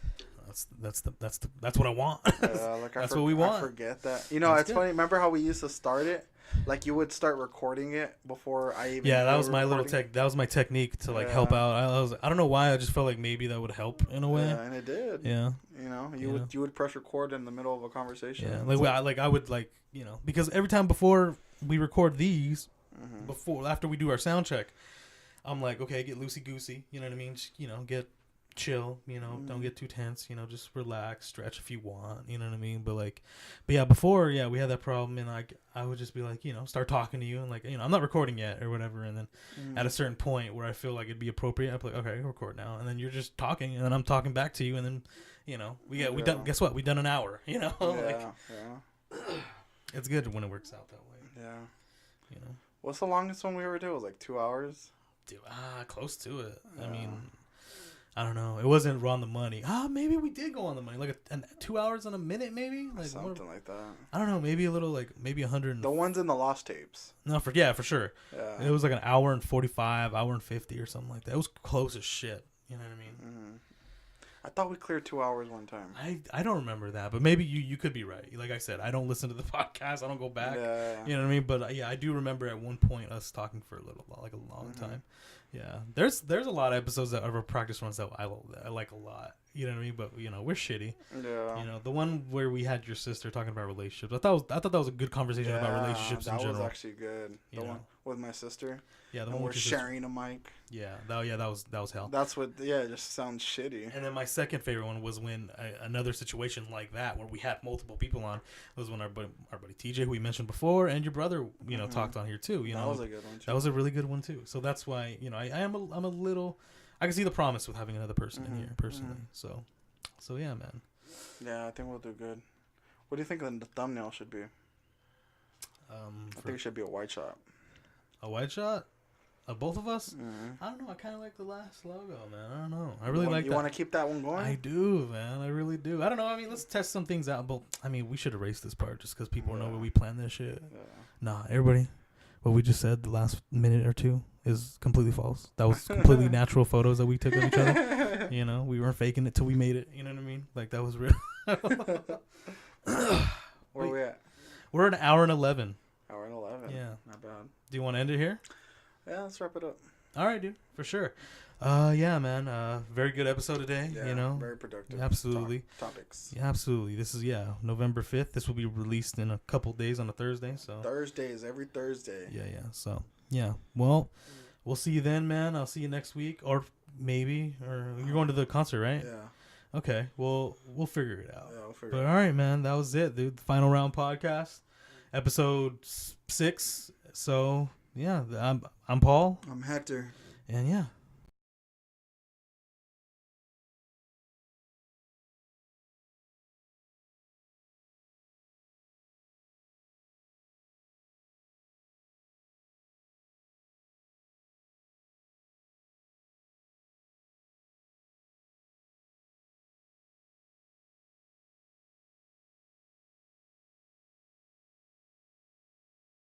S1: That's what I want. That's what we want.
S2: I forget that. It's funny. Remember how we used to start it? Like, you would start recording it before I even.
S1: Yeah, that was my little that was my technique to help out. I don't know why. I just felt like maybe that would help in a way.
S2: Yeah, and it did.
S1: Yeah.
S2: You would press record in the middle of a conversation.
S1: Yeah, I would because every time before we record these, after we do our sound check, I'm like, okay, get loosey goosey. You know what I mean? Just, get chill, don't get too tense, just relax, stretch if you want, you know what I mean? But yeah, before, we had that problem, and I would just be like, start talking to you, and I'm not recording yet or whatever, and then at a certain point where I feel like it'd be appropriate, I'd be like, okay, record now, and then you're just talking, and then I'm talking back to you, and then we done. Guess what? We done an hour, It's good when it works out that way.
S2: Yeah. What's the longest one we ever did? It was like 2 hours.
S1: Dude, close to it. I mean. I don't know. It wasn't on the money. Maybe we did go on the money. Like 2 hours and a minute, maybe. Like
S2: something like that.
S1: I don't know. Maybe a little, like maybe 100.
S2: The ones in the lost tapes.
S1: No, for sure.
S2: Yeah.
S1: It was like an hour and 45, hour and 50 or something like that. It was close as shit. You know what I mean?
S2: Mm-hmm. I thought we cleared 2 hours one time.
S1: I don't remember that, but maybe you could be right. Like I said, I don't listen to the podcast. I don't go back.
S2: Yeah.
S1: You know what I mean? But yeah, I do remember at one point us talking for a long time. Yeah, there's a lot of episodes that are practice runs that I like a lot. You know what I mean? But we're shitty.
S2: Yeah.
S1: The one where we had your sister talking about relationships. I thought that was a good conversation about relationships in general.
S2: That was actually good. The one with my sister.
S1: Yeah, the
S2: and
S1: one
S2: we're sharing a mic.
S1: Yeah, that was hell.
S2: That's what. Yeah, it just sounds shitty.
S1: And then my second favorite one was when another situation like that, where we had multiple people on, was when our buddy TJ, who we mentioned before, and your brother, talked on here too. That
S2: was a good one too.
S1: That was a really good one too. So that's why I'm a little. I can see the promise with having another person in here personally. So yeah, man.
S2: Yeah, I think we'll do good. What do you think the thumbnail should be? I think it should be a white shot.
S1: A white shot? Of both of us?
S2: Mm-hmm.
S1: I don't know. I kind of like the last logo, man. I don't know. I really like that.
S2: You want to keep that one going?
S1: I do, man. I really do. I don't know. I mean, let's test some things out. But, I mean, we should erase this part just because people know where we plan this shit. Yeah. Nah, everybody, what we just said the last minute or two is completely false. That was completely natural photos that we took of each other. We weren't faking it till we made it. You know what I mean? Like, that was real.
S2: Where are we at?
S1: We're at 1 hour and 11.
S2: Hour and 11.
S1: Yeah.
S2: Not bad.
S1: Do you want to end it here?
S2: Yeah, let's wrap it up.
S1: All right, dude. For sure. Yeah, man. Very good episode today.
S2: Yeah, very productive.
S1: Absolutely.
S2: Topics.
S1: Yeah, absolutely. This is November 5th. This will be released in a couple days on a Thursday. So
S2: Thursdays, every Thursday.
S1: Yeah. So yeah. Well, we'll see you then, man. I'll see you next week, or maybe, or you're going to the concert, right?
S2: Yeah.
S1: Okay. Well, we'll figure it out.
S2: Yeah, we'll figure it
S1: out. All right, man. That was it, dude. The Final Round Podcast, episode 6. So yeah, I'm Paul.
S2: I'm Hector.
S1: And yeah.